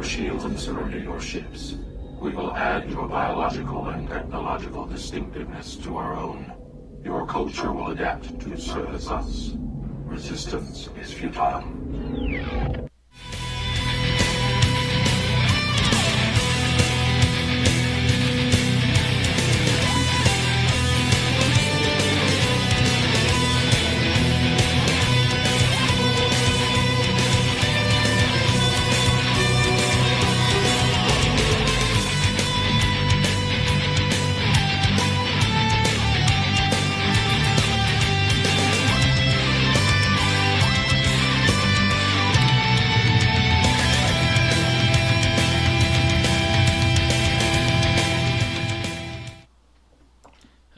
shields and surrender your ships. We will add your biological and technological distinctiveness to our own. Your culture will adapt to service us. Resistance is futile.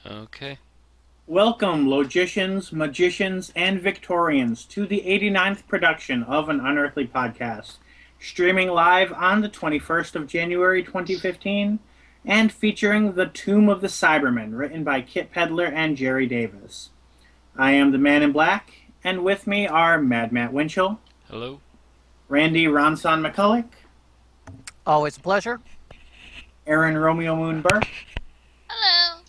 Okay. Welcome, logicians, magicians, and Victorians, to the 89th production of an Unearthly podcast, streaming live on the 21st of January 2015, and featuring The Tomb of the Cybermen, written by Kit Pedler and Jerry Davis. I am the Man in Black, and with me are Mad Matt Winchell. Hello. Randy Ronson McCulloch. Always a pleasure. Aaron Romeo Moon Burke. Hello.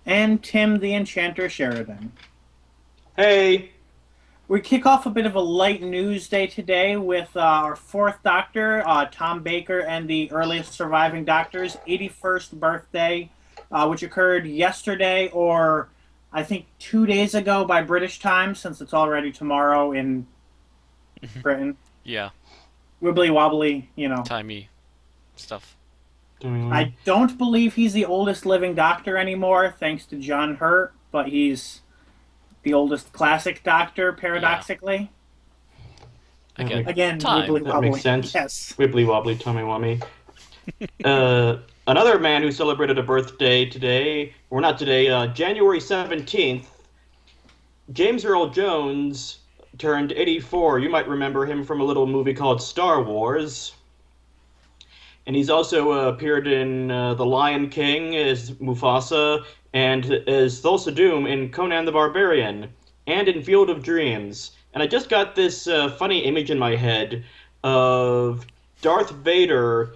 And Tim the Enchanter Sheridan. Hey! We kick off a bit of a light news day today with our fourth Doctor, Tom Baker, and the earliest surviving Doctor's 81st birthday, which occurred yesterday, or I think 2 days ago by British time, since it's already tomorrow in Britain. Yeah. Wibbly wobbly, you know. Timey stuff. I don't believe he's the oldest living Doctor anymore, thanks to John Hurt, but he's the oldest classic Doctor, paradoxically. Yeah. Again, time. wibbly That wobbly. makes sense. Yes. Wibbly wobbly, tummy wummy. Another man who celebrated a birthday today, or not today, January 17th, James Earl Jones turned 84. You might remember him from a little movie called Star Wars. And he's also appeared in The Lion King as Mufasa, and as Thulsa Doom in Conan the Barbarian, and in Field of Dreams. And I just got this funny image in my head of Darth Vader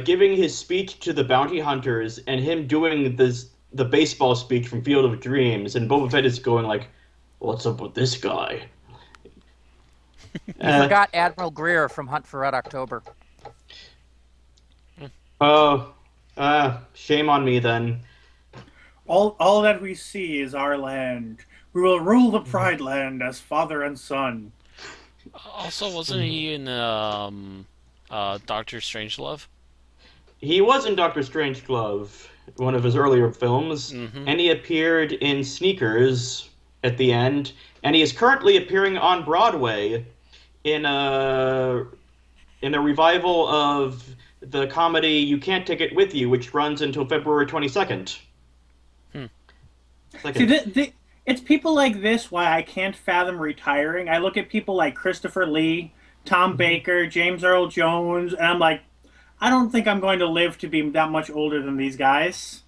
giving his speech to the bounty hunters, and him doing the baseball speech from Field of Dreams, and Boba Fett is going like, "What's up with this guy?" You forgot Admiral Greer from Hunt for Red October. Oh, shame on me then. All that we see is our land. We will rule the Pride Land as father and son. Also, wasn't he in Doctor Strangelove? He was in Doctor Strangelove, one of his earlier films, and he appeared in Sneakers at the end, and he is currently appearing on Broadway in a revival of the comedy You Can't Take It With You, which runs until February 22nd. It's people like this why I can't fathom retiring. I look at people like Christopher Lee, Tom Baker, James Earl Jones, and I'm like, I don't think I'm going to live to be that much older than these guys.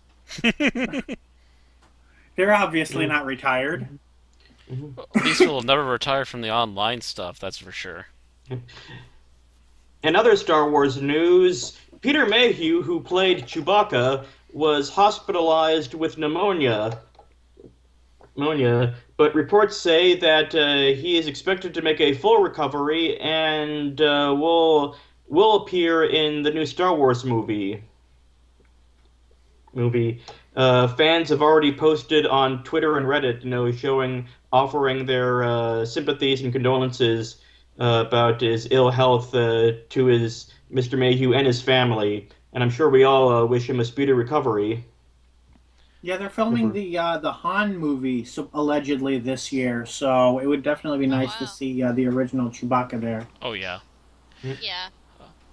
They're obviously not retired. These people will never retire from the online stuff, that's for sure. In other Star Wars news, Peter Mayhew, who played Chewbacca, was hospitalized with pneumonia, but reports say that he is expected to make a full recovery and will appear in the new Star Wars movie. Fans have already posted on Twitter and Reddit, offering their sympathies and condolences about his ill health to his Mr. Mayhew and his family, and I'm sure we all wish him a speedy recovery. Yeah, they're filming the Han movie allegedly this year, so it would definitely be nice to see the original Chewbacca there. Oh, yeah. Yeah.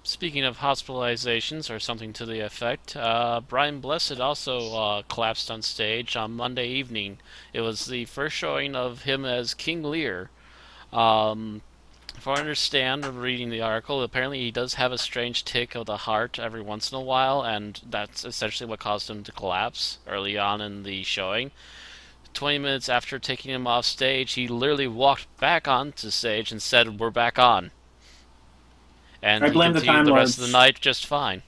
Speaking of hospitalizations, or something to the effect, Brian Blessed also collapsed on stage on Monday evening. It was the first showing of him as King Lear. If I understand reading the article, apparently he does have a strange tick of the heart every once in a while, and that's essentially what caused him to collapse early on in the showing. 20 minutes after taking him off stage, he literally walked back onto stage and said, "We're back on." and I he blame the continued Time the rest of the Lords. night just fine.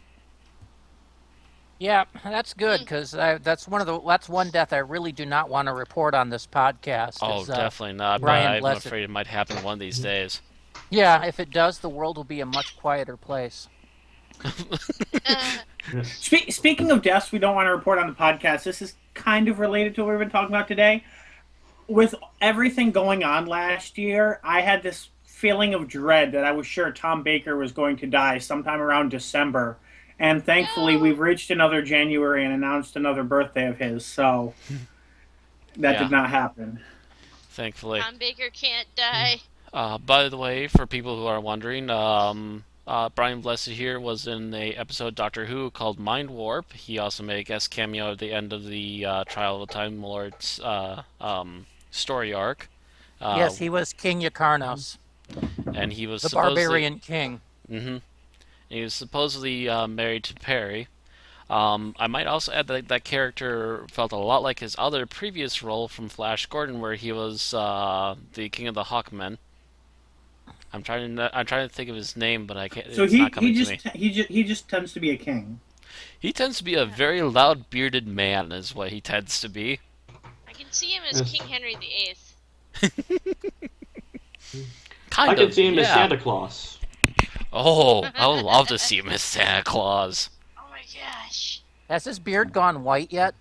Yeah, that's good because that's one death I really do not want to report on this podcast. Oh, Is definitely not, but Brian I'm Blessed. afraid it might happen one of these days. Yeah, if it does, the world will be a much quieter place. Speaking of deaths, we don't want to report on the podcast. This is kind of related to what we've been talking about today. With everything going on last year, I had this feeling of dread that I was sure Tom Baker was going to die sometime around December. And thankfully, No. we've reached another January and announced another birthday of his, so that Yeah. did not happen. Thankfully. Tom Baker can't die. By the way, for people who are wondering, Brian Blessed here was in a episode of Doctor Who called Mind Warp. He also made a guest cameo at the end of the Trial of the Time Lord's story arc. Yes, he was King Yakarnos, And he was the supposedly barbarian king. he was supposedly married to Perry. I might also add that that character felt a lot like his other previous role from Flash Gordon, where he was the King of the Hawkmen. I'm trying to think of his name, but I can't. So It's not coming to me. he just tends to be a king. He tends to be a very loud, bearded man, is what he tends to be. I can see him as Yes. King Henry VIII. Kind I of. could see him as yeah. Santa Claus. Oh, I would love to see him as Santa Claus. Oh my gosh. Has his beard gone white yet?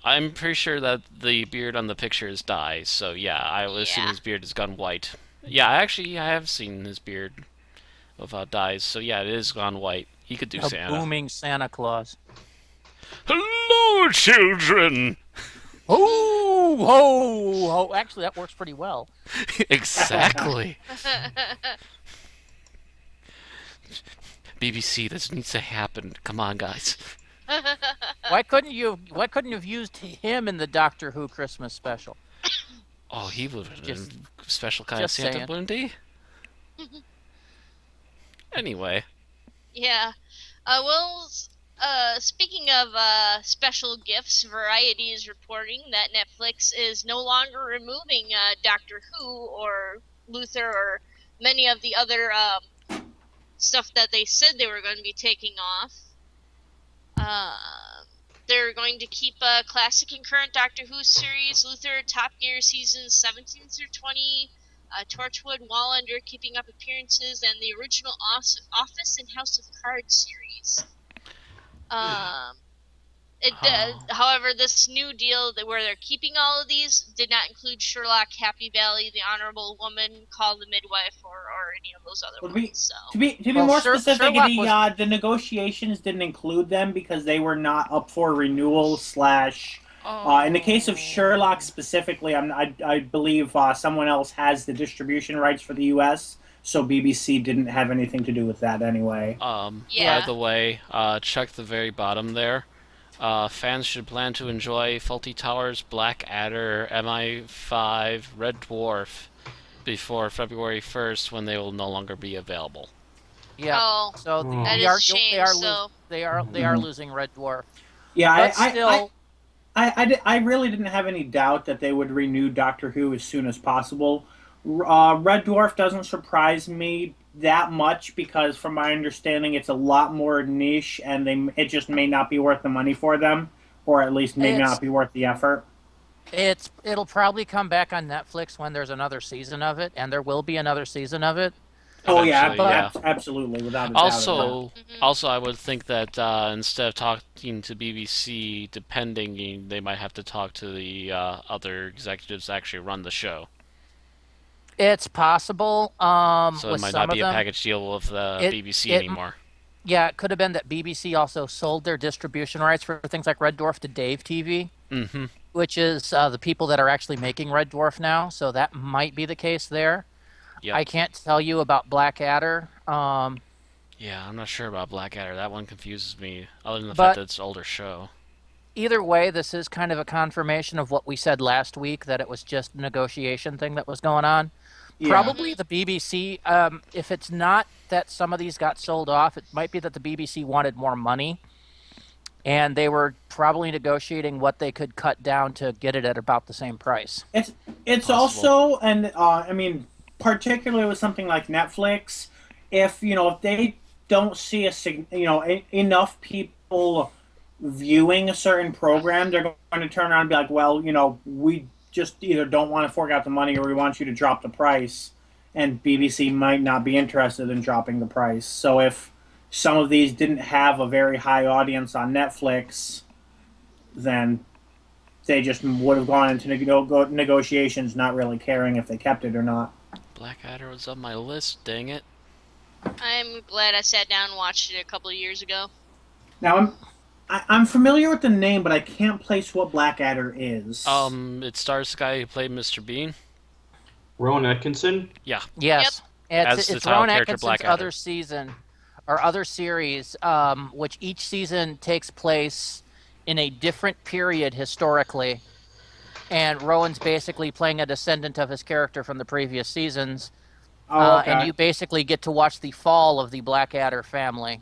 I'm pretty sure that the beard on the picture is dye, so yeah, I would assume Yeah. his beard has gone white. Yeah, actually, I have seen his beard without dyes, so yeah, it is gone white. He could do A Santa. booming Santa Claus. Hello, children! Oh, ho, ho. Actually, that works pretty well. Exactly. BBC, this needs to happen. Come on, guys. Why couldn't you have used him in the Doctor Who Christmas special? Oh, he would have been Just- a special kind of just Santa, saying. wouldn't he? Anyway, Yeah. Speaking of special gifts, Variety is reporting that Netflix is no longer removing Doctor Who or Luther or many of the other stuff that they said they were going to be taking off. They're going to keep classic and current Doctor Who series, Luther, Top Gear seasons 17 through 20, Torchwood, Wallander, Keeping Up Appearances, and the original Office and House of Cards series. However, this new deal where they're keeping all of these did not include Sherlock, Happy Valley, The Honorable Woman, Call the Midwife, or any of those other ones. So. To be Well, more specific, Sherlock the negotiations didn't include them because they were not up for renewal slash. In the case of Sherlock specifically, I believe someone else has the distribution rights for the U.S., so BBC didn't have anything to do with that anyway. Yeah. by the way, check the very bottom there. Fans should plan to enjoy Faulty Towers, Black Adder, MI5, Red Dwarf before February 1st, when they will no longer be available. Yeah. Oh, So That they is are a shame, they are so- they are losing Red Dwarf. Yeah, But still, I really didn't have any doubt that they would renew Doctor Who as soon as possible. Red Dwarf doesn't surprise me that much because, from my understanding, it's a lot more niche, and it just may not be worth the money for them, or at least may not be worth the effort. it'll probably come back on Netflix when there's another season of it, and there will be another season of it. Oh yeah, Eventually, absolutely, without a doubt. Also, I would think that instead of talking to BBC, depending, they might have to talk to the other executives that actually run the show. It's possible. So with it might some not be of a them. package deal with BBC it- anymore. Yeah, it could have been that BBC also sold their distribution rights for things like Red Dwarf to Dave TV, which is the people that are actually making Red Dwarf now. So that might be the case there. Yep. I can't tell you about Blackadder. Yeah, I'm not sure about Blackadder. That one confuses me, other than the But- fact that it's an older show. Either way, this is kind of a confirmation of what we said last week, that it was just a negotiation thing that was going on. Yeah. Probably the BBC, if it's not that some of these got sold off, it might be that the BBC wanted more money, and they were probably negotiating what they could cut down to get it at about the same price. It's Possible. also, and I mean, particularly with something like Netflix, if if they don't see enough people viewing a certain program, they're going to turn around and be like, well, we just either don't want to fork out the money or we want you to drop the price, and BBC might not be interested in dropping the price. So if some of these didn't have a very high audience on Netflix, then they just would have gone into negotiations not really caring if they kept it or not. Blackadder was on my list, dang it. I'm glad I sat down and watched it a couple of years ago. Now, I'm familiar with the name, but I can't place what Blackadder is. It stars the guy who played Mr. Bean. Rowan Atkinson? Yeah. Yes. As It's the title Rowan character, Atkinson's Blackadder. other season, or other series, which each season takes place in a different period historically. And Rowan's basically playing a descendant of his character from the previous seasons. Okay. And you basically get to watch the fall of the Blackadder family.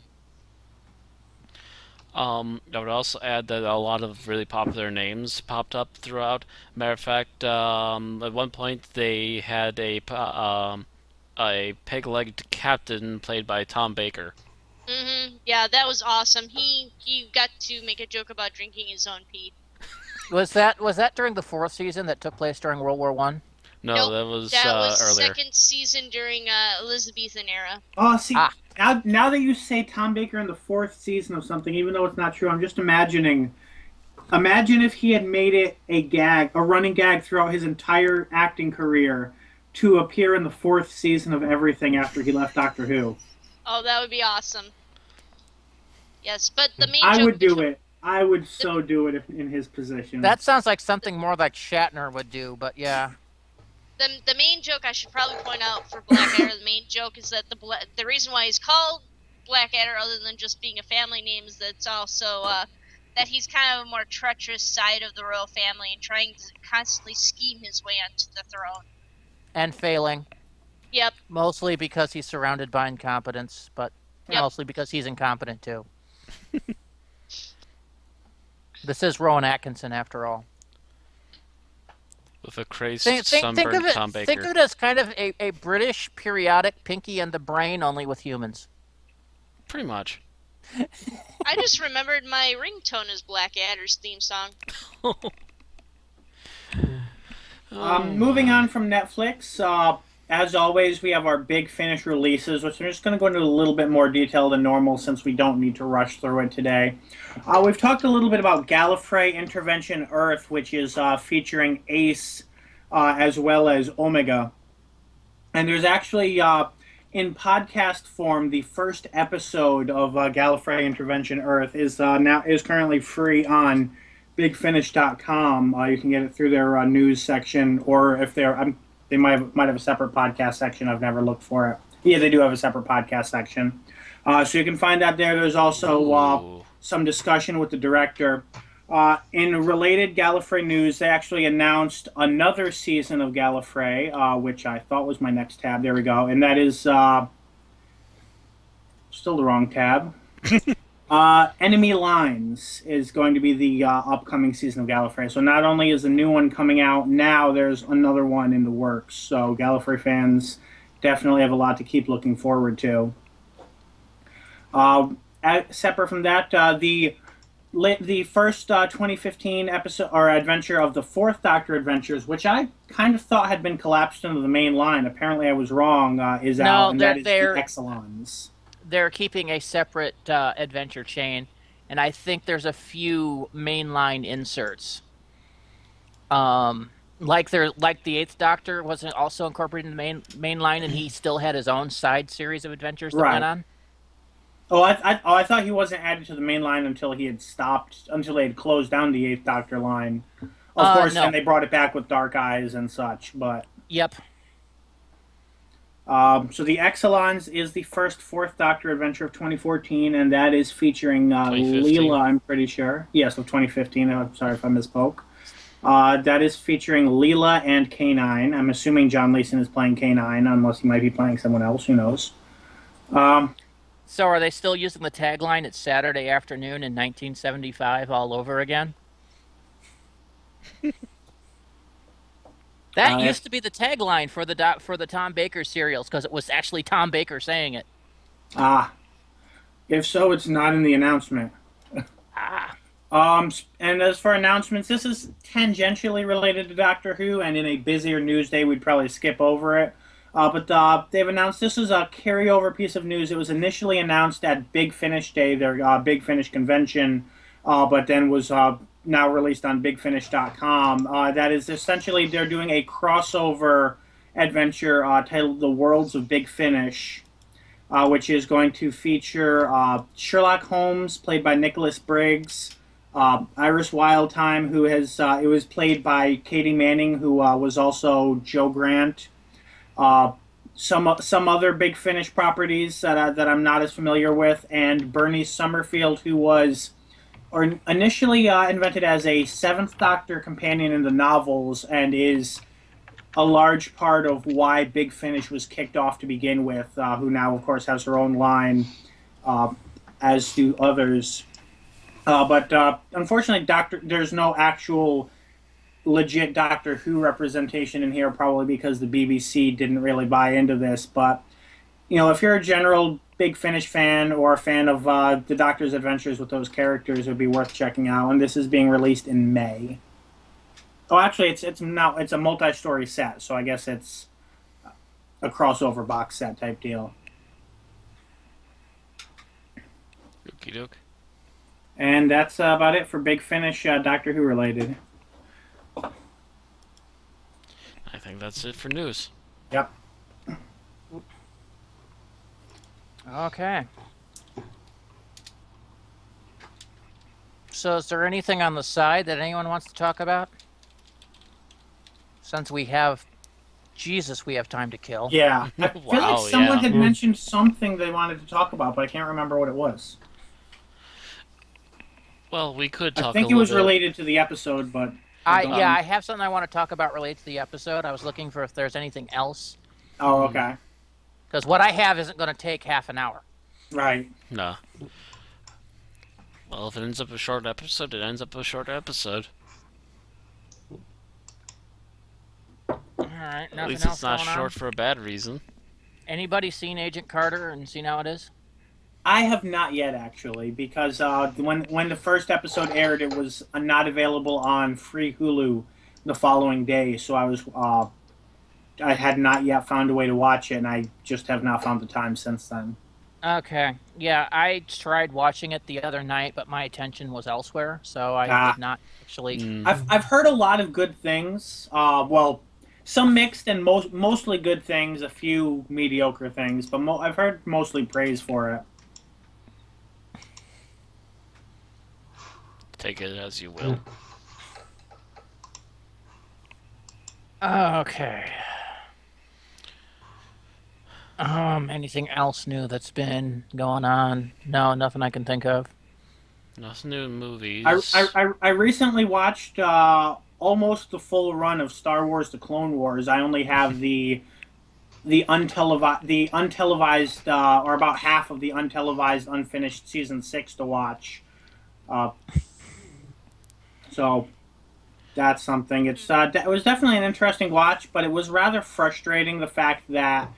I would also add that a lot of really popular names popped up throughout. Matter of fact, at one point they had a peg-legged captain played by Tom Baker. Yeah, that was awesome. He got to make a joke about drinking his own pee. Was that during the fourth season that took place during World War One? No, Nope, that was the earlier. second season during Elizabethan era. Oh, see, now that you say Tom Baker in the fourth season of something, even though it's not true, I'm just imagining. Imagine if he had made it a running gag throughout his entire acting career to appear in the fourth season of everything after he left Doctor Who. Oh, that would be awesome. Yes, but the main I joke would do it. I would so do it if in his position. That sounds like something more like Shatner would do, but yeah. The main joke I should probably point out for Blackadder, the main joke is that the reason why he's called Blackadder, other than just being a family name, is that it's also that he's kind of a more treacherous side of the royal family and trying to constantly scheme his way onto the throne. And failing. Yep. Mostly because he's surrounded by incompetence, but mostly because he's incompetent too. This is Rowan Atkinson, after all. With a crazed, Think sunburned of it, Tom Baker. Think of it as kind of a British periodic Pinky and the Brain, only with humans. Pretty much. I just remembered my ringtone is Blackadder's theme song. Moving on from Netflix, as always, we have our Big Finish releases, which I'm just going to go into a little bit more detail than normal since we don't need to rush through it today. We've talked a little bit about Gallifrey Intervention Earth, which is featuring Ace as well as Omega. And there's actually, in podcast form, the first episode of Gallifrey Intervention Earth is currently free on BigFinish.com. You can get it through their news section, or if they might have a separate podcast section. I've never looked for it. Yeah, they do have a separate podcast section. So you can find that there. There's also some discussion with the director. In related Gallifrey news, they actually announced another season of Gallifrey, which I thought was my next tab. There we go. And that is still the wrong tab. Enemy Lines is going to be the upcoming season of Gallifrey. So not only is a new one coming out now, there's another one in the works. So Gallifrey fans definitely have a lot to keep looking forward to. Separate from that, the first 2015 episode or adventure of the Fourth Doctor Adventures, which I kind of thought had been collapsed into the main line. Apparently I was wrong, is out, and that is the Exelons. They're keeping a separate adventure chain, and I think there's a few mainline inserts. Like the Eighth Doctor wasn't also incorporated in the main line, and he still had his own side series of adventures that went on. Oh, I thought he wasn't added to the main line until they had closed down the Eighth Doctor line. Of course, no. Then they brought it back with Dark Eyes and such. But yep. So the Exelons is the first Fourth Doctor adventure of 2014, and that is featuring Leela, I'm pretty sure. Yes, of 2015. I'm sorry if I misspoke. That is featuring Leela and K9. I'm assuming John Leeson is playing K9, unless he might be playing someone else. Who knows? So are they still using the tagline, "It's Saturday afternoon in 1975 all over again"? That used to be the tagline for the Tom Baker serials, because it was actually Tom Baker saying it. Ah, if so, it's not in the announcement. Ah. And as for announcements, this is tangentially related to Doctor Who, and in a busier news day, we'd probably skip over it. But they've announced this is a carryover piece of news. It was initially announced at Big Finish Day, their Big Finish convention, but then was now released on BigFinish.com. That is essentially they're doing a crossover adventure titled "The Worlds of Big Finish." Which is going to feature Sherlock Holmes, played by Nicholas Briggs, Iris Wildthyme, who has it was played by Katie Manning, who was also Joe Grant. Uh, some other Big Finish properties that I'm not as familiar with, and Bernie Summerfield, who was initially invented as a Seventh Doctor companion in the novels, and is a large part of why Big Finish was kicked off to begin with, who now, of course, has her own line, as do others. But unfortunately, there's no actual legit Doctor Who representation in here, probably because the BBC didn't really buy into this. But, if you're a general Big Finish fan or a fan of the Doctor's adventures with those characters, it would be worth checking out. And this is being released in May. Oh, actually, it's a multi-story set, so I guess it's a crossover box set type deal. Okie doke. And that's about it for Big Finish Doctor Who related. I think that's it for news. Yep. Okay. So is there anything on the side that anyone wants to talk about? Since we have time to kill. Yeah. I feel Wow, like someone yeah. had mentioned something they wanted to talk about, but I can't remember what it was. Well, we could talk I think a it was little bit. related to the episode, but... I have something I want to talk about related to the episode. I was looking for if there's anything else. Oh, okay. Because what I have isn't going to take half an hour. Right. No. Well, if it ends up a short episode, it ends up a short episode. Alright, nothing At least else it's not going on? short for a bad reason. Anybody seen Agent Carter and seen how it is? I have not yet, actually, because when the first episode aired, it was not available on free Hulu the following day, so I had not yet found a way to watch it, and I just have not found the time since then. Okay. Yeah, I tried watching it the other night, but my attention was elsewhere, so I did not actually... I've heard a lot of good things. Well, some mixed and mostly good things, a few mediocre things, but I've heard mostly praise for it. Take it as you will. Okay. Anything else new that's been going on? No, nothing I can think of. Nothing new in movies. I recently watched almost the full run of Star Wars: The Clone Wars. I only have the untelevised or about half of the untelevised unfinished season 6 to watch. So that's something. It was definitely an interesting watch, but it was rather frustrating the fact that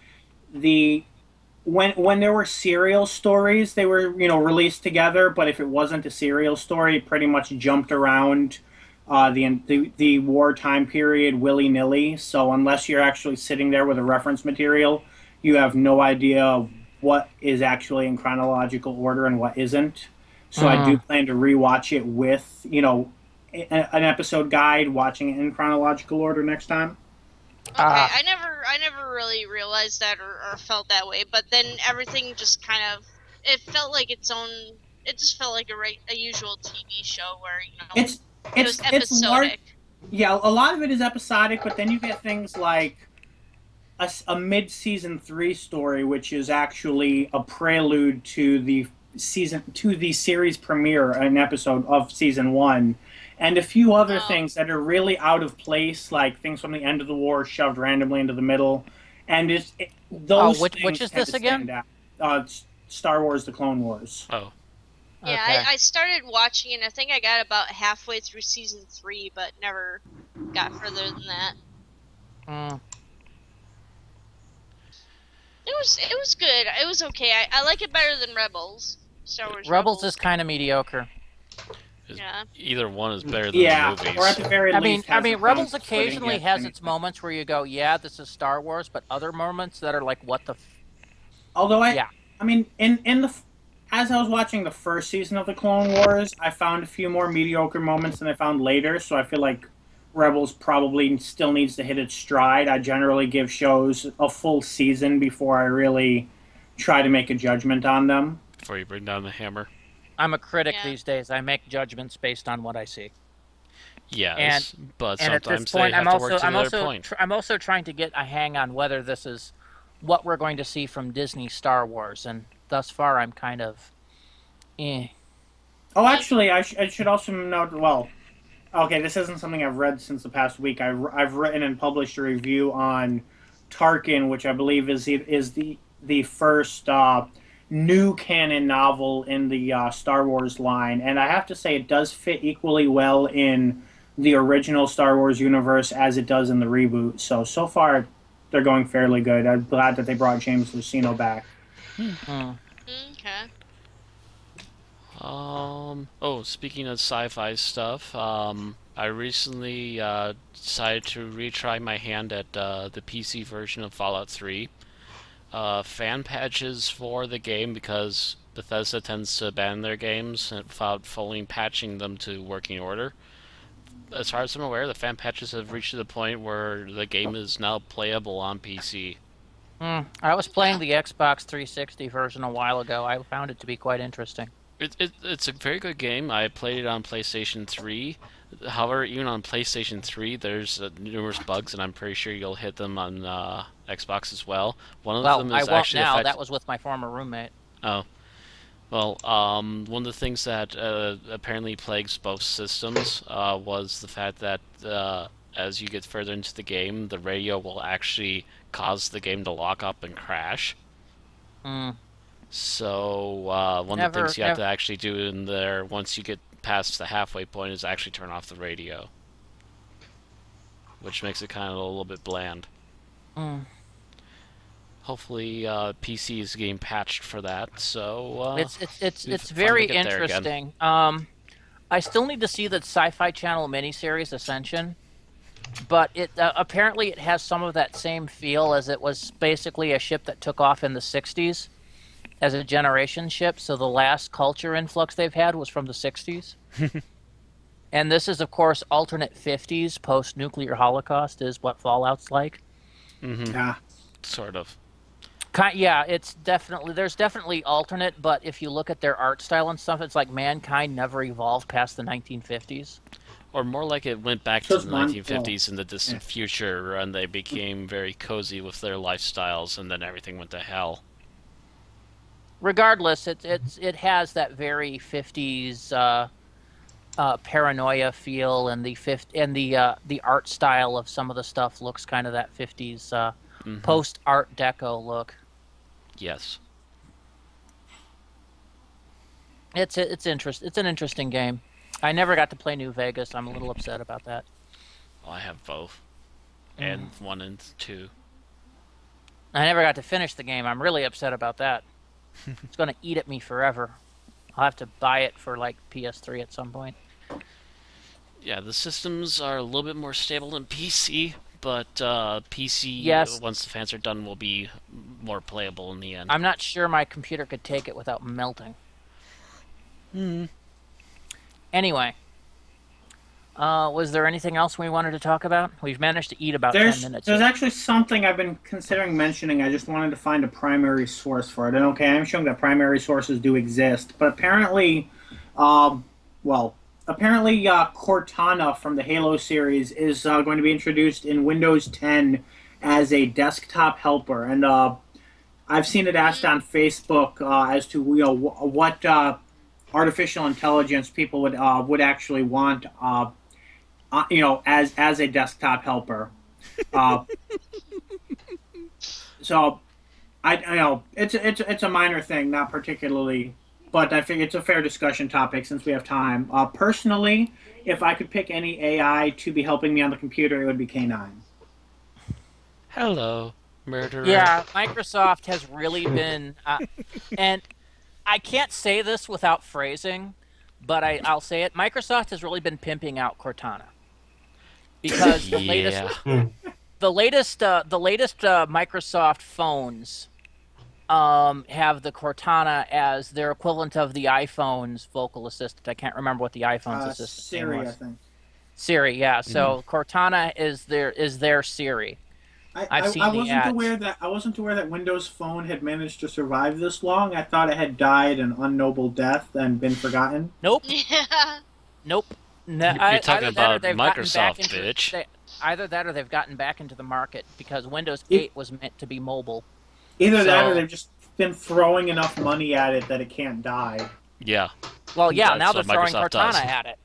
when there were serial stories, they were released together. But if it wasn't a serial story, it pretty much jumped around the wartime period willy nilly. So unless you're actually sitting there with a reference material, you have no idea what is actually in chronological order and what isn't. So I do plan to rewatch it with an episode guide, watching it in chronological order next time. Okay, I never really realized that or felt that way, but then everything just kind of it felt like its own. It just felt like a usual TV show where it was episodic. Yeah, a lot of it is episodic, but then you get things like a mid-season 3 story, which is actually a prelude to the series premiere, an episode of season 1. And a few other things that are really out of place, like things from the end of the war shoved randomly into the middle. And which is this again? Star Wars: The Clone Wars. Oh. Yeah, Okay. I started watching it. I think I got about halfway through season 3, but never got further than that. It was good. It was okay. I like it better than Rebels. Star Wars Rebels is kind of mediocre. Yeah. Either one is better than the Yeah, movies. or at the very least, I has mean, its Rebels own footing occasionally against has its anything. moments where you go, "Yeah, this is Star Wars," but other moments that are like, "What the?" Although Yeah. I mean, as I was watching the first season of the Clone Wars, I found a few more mediocre moments than I found later. So I feel like Rebels probably still needs to hit its stride. I generally give shows a full season before I really try to make a judgment on them. Before you bring down the hammer. I'm a critic Yeah. these days. I make judgments based on what I see. And Yes, but and at this sometimes they point, have to work to their point. I'm also trying to get a hang on whether this is what we're going to see from Disney Star Wars, and thus far, I'm kind of, eh. Oh, actually, I should also note. Well, okay, this isn't something I've read since the past week. I've written and published a review on Tarkin, which I believe is the first new canon novel in the Star Wars line, and I have to say it does fit equally well in the original Star Wars universe as it does in the reboot. So far, they're going fairly good. I'm glad that they brought James Luceno back. Okay. Oh, speaking of sci-fi stuff, I recently decided to retry my hand at the PC version of Fallout 3. Fan patches for the game because Bethesda tends to abandon their games without fully patching them to working order. As far as I'm aware, the fan patches have reached the point where the game is now playable on PC. I was playing the Xbox 360 version a while ago. I found it to be quite interesting. It's a very good game. I played it on PlayStation 3. However, even on PlayStation 3, there's numerous bugs, and I'm pretty sure you'll hit them on Xbox as well. One of them I is won't actually now. That was with my former roommate. Oh. Well, one of the things that apparently plagues both systems was the fact that as you get further into the game, the radio will actually cause the game to lock up and crash. So one of the things you have to actually do in there once you get past the halfway point is actually turn off the radio, which makes it kind of a little bit bland. Hopefully, PC is getting patched for that. So it's very interesting. I still need to see the Sci-Fi Channel miniseries Ascension, but it apparently it has some of that same feel as it was basically a ship that took off in the '60s as a generation ship. So the last culture influx they've had was from the '60s, and this is of course alternate '50s post-nuclear holocaust is what Fallout's like. Yeah. Sort of. Yeah, there's definitely alternate, but if you look at their art style and stuff, it's like mankind never evolved past the 1950s. Or more like it went back to the 1950s in the distant future, and they became very cozy with their lifestyles, and then everything went to hell. Regardless, it has that very 50s paranoia feel, and the art style of some of the stuff looks kind of that 50s post Art Deco look. Yes. It's an interesting game. I never got to play New Vegas. I'm a little upset about that. Well, I have both, and 1 and 2. I never got to finish the game. I'm really upset about that. It's going to eat at me forever. I'll have to buy it for like PS3 at some point. Yeah, the systems are a little bit more stable than PC, but PC, yes, once the fans are done, will be more playable in the end. I'm not sure my computer could take it without melting. Anyway, was there anything else we wanted to talk about? We've managed to eat about 10 minutes. There's actually something I've been considering mentioning. I just wanted to find a primary source for it. And okay, I'm showing that primary sources do exist, but apparently, Cortana from the Halo series is going to be introduced in Windows 10 as a desktop helper, and I've seen it asked on Facebook as to what artificial intelligence people would actually want, as a desktop helper. So I know it's a minor thing, not particularly. But I think it's a fair discussion topic since we have time. Personally, if I could pick any AI to be helping me on the computer, it would be K9. Hello. Murderer. Yeah, Microsoft has really been, and I can't say this without phrasing, but I'll say it. Microsoft has really been pimping out Cortana because Yeah. the latest Microsoft phones have the Cortana as their equivalent of the iPhone's vocal assistant. I can't remember what the iPhone's assistant Siri, name I was. think. Siri, yeah. So Cortana is their Siri. I've seen I the wasn't ads. aware that Windows Phone had managed to survive this long. I thought it had died an unnoble death and been forgotten. Nope. Yeah. Nope. No, You're talking either that or about they've gotten back Microsoft, into bitch. either that or they've gotten back into the market because Windows 8 was meant to be mobile. Either that or So- they've just been throwing enough money at it that it can't die. Yeah. Well, yeah, That's now they're what throwing Microsoft Cortana does. at it.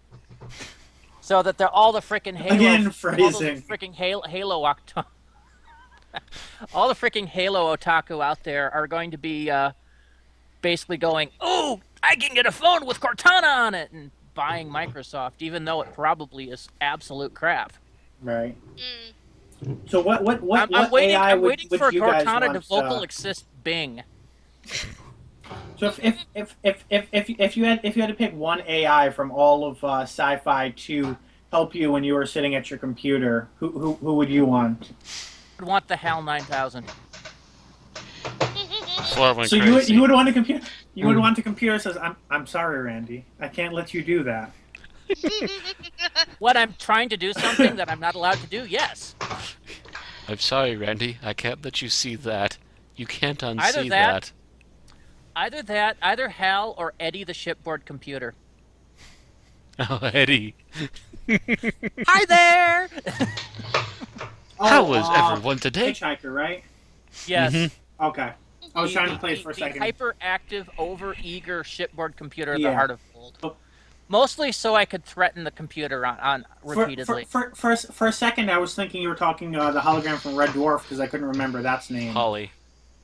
So that they're all the freaking Halo Again, all the phrasing. freaking Halo all the freaking Halo otaku out there are going to be basically going, "Oh, I can get a phone with Cortana on it," and buying Microsoft, even though it probably is absolute crap. Right. Mm. So what I'm waiting. AI I'm would, waiting would for you guys Cortana want? to vocal assist Bing. So if you had to pick one AI from all of Sci-Fi to help you when you were sitting at your computer, who would you want? I'd want the HAL 9000. Floor went So crazy. you would want a computer. You would want a computer that says, I'm sorry, Randy, I can't let you do that. What, I'm trying to do something that I'm not allowed to do? Yes. I'm sorry, Randy. I can't let you see that. You can't unsee that- Either Hal or Eddie the shipboard computer. Oh, Eddie. Hi there! How was everyone today? Hitchhiker, right? Yes. Mhm. Okay. I was trying to play it for a second. The hyperactive, over-eager shipboard computer, Yeah. the heart of gold. Mostly so I could threaten the computer on repeatedly. For a second, I was thinking you were talking the hologram from Red Dwarf because I couldn't remember that's name. Holly.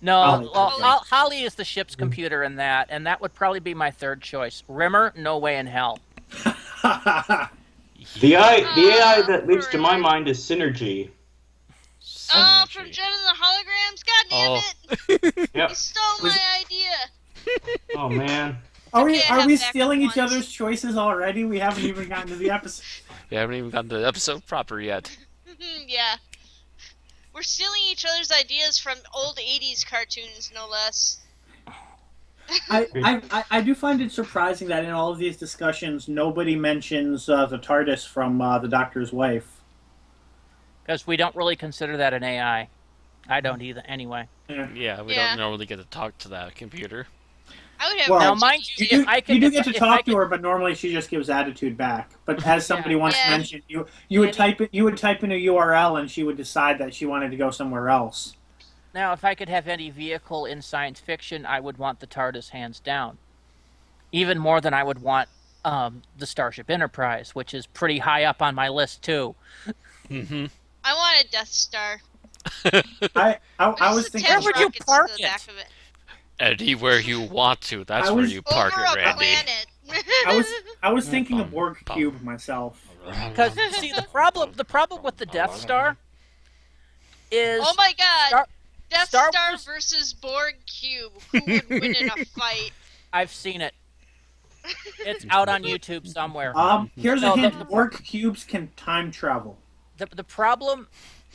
No, Holly, well, okay. Holly is the ship's computer in that, and that would probably be my third choice. Rimmer, no way in hell. The AI that leaps to my mind is Synergy. Oh, from Gem and the Holograms? God damn it! Yep. You stole my idea! Oh man. Are we Okay, I have backup stealing each ones. other's choices already? We haven't even gotten to the episode. We haven't even gotten to the episode proper yet. Yeah. We're stealing each other's ideas from old 80s cartoons, no less. I do find it surprising that in all of these discussions, nobody mentions the TARDIS from the Doctor's wife. Because we don't really consider that an AI. I don't either, anyway. Yeah, we Yeah. don't normally get to talk to that computer. I would have Well, Now, no mind idea. you, if I could, you do if get to I- if talk I to could- her, but normally she just gives attitude back. But as somebody once Yeah. mentioned, you would type in a URL and she would decide that she wanted to go somewhere else. Now, if I could have any vehicle in science fiction, I would want the TARDIS hands down. Even more than I would want the Starship Enterprise, which is pretty high up on my list too. Mm-hmm. I want a Death Star. I was Just thinking. Where would you rockets to park the it? back of it. Anywhere you want to. That's I where was- you park Over it, a Randy. planet. I was thinking a Borg Bum. cube myself. Because see, the problem with the Death Star is Oh my god! Star- Death Star Star Wars- versus Borg Cube. Who would win in a fight? I've seen it. It's out on YouTube somewhere. Here's No, a hint: the- Borg cubes can time travel. The problem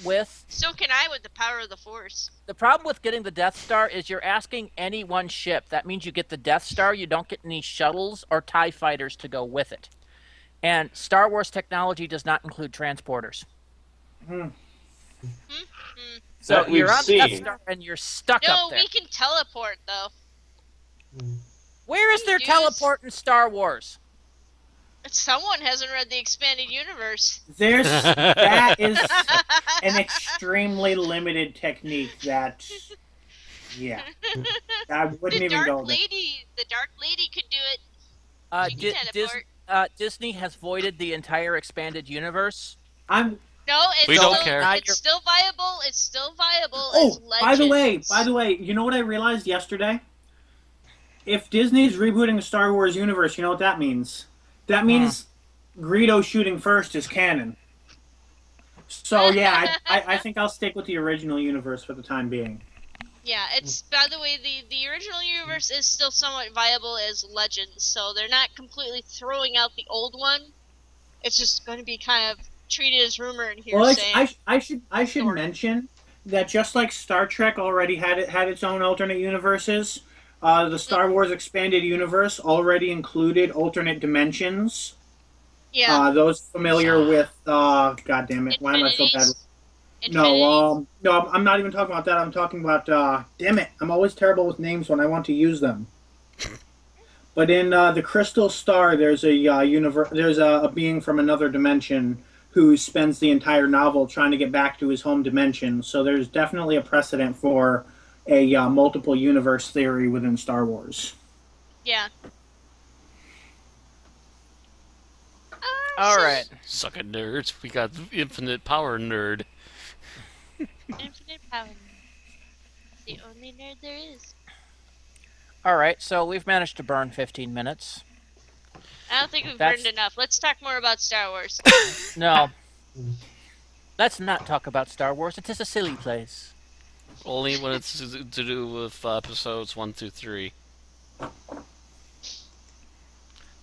with So can I with the power of the Force. getting the Death Star is you're asking any one ship. That means you get the Death Star. You don't get any shuttles or TIE fighters to go with it. And Star Wars technology does not include transporters. So That we've you're on the Death seen. Star and you're stuck No, up there. we can teleport though. Where is there Dudes. teleport in Star Wars? Someone hasn't read the expanded universe. That is an extremely limited technique that, yeah, I wouldn't The even Dark go there. Lady, the Dark Lady could do it. She can teleport. Disney has voided the entire expanded universe. I'm. No, it's We still, don't care. It's still viable. It's still viable Oh, as legends. by the way, you know what I realized yesterday? If Disney's rebooting the Star Wars universe, you know what that means? That means Greedo shooting first is canon. So yeah, I think I'll stick with the original universe for the time being. Yeah, it's by the way, the original universe is still somewhat viable as Legends, so they're not completely throwing out the old one. It's just going to be kind of treated as rumor and Well, hearsay. I should Sort of. mention that just like Star Trek already had its own alternate universes, the Star Wars expanded universe already included alternate dimensions. Yeah, Those familiar with God damn it, why am I so bad? infinities. Infinities. No, I'm not even talking about that. I'm talking about damn it, I'm always terrible with names when I want to use them. But in the Crystal Star, there's there's a being from another dimension who spends the entire novel trying to get back to his home dimension. So there's definitely a precedent for a multiple universe theory within Star Wars. Yeah. All right. Suck it, nerds. We got infinite power, nerd. Infinite power. The only nerd there is. All right. So we've managed to burn 15 minutes. I don't think we've That's- burned enough. Let's talk more about Star Wars. No. Let's not talk about Star Wars. It is a silly place. Only when it's to do with episodes 1 through 3.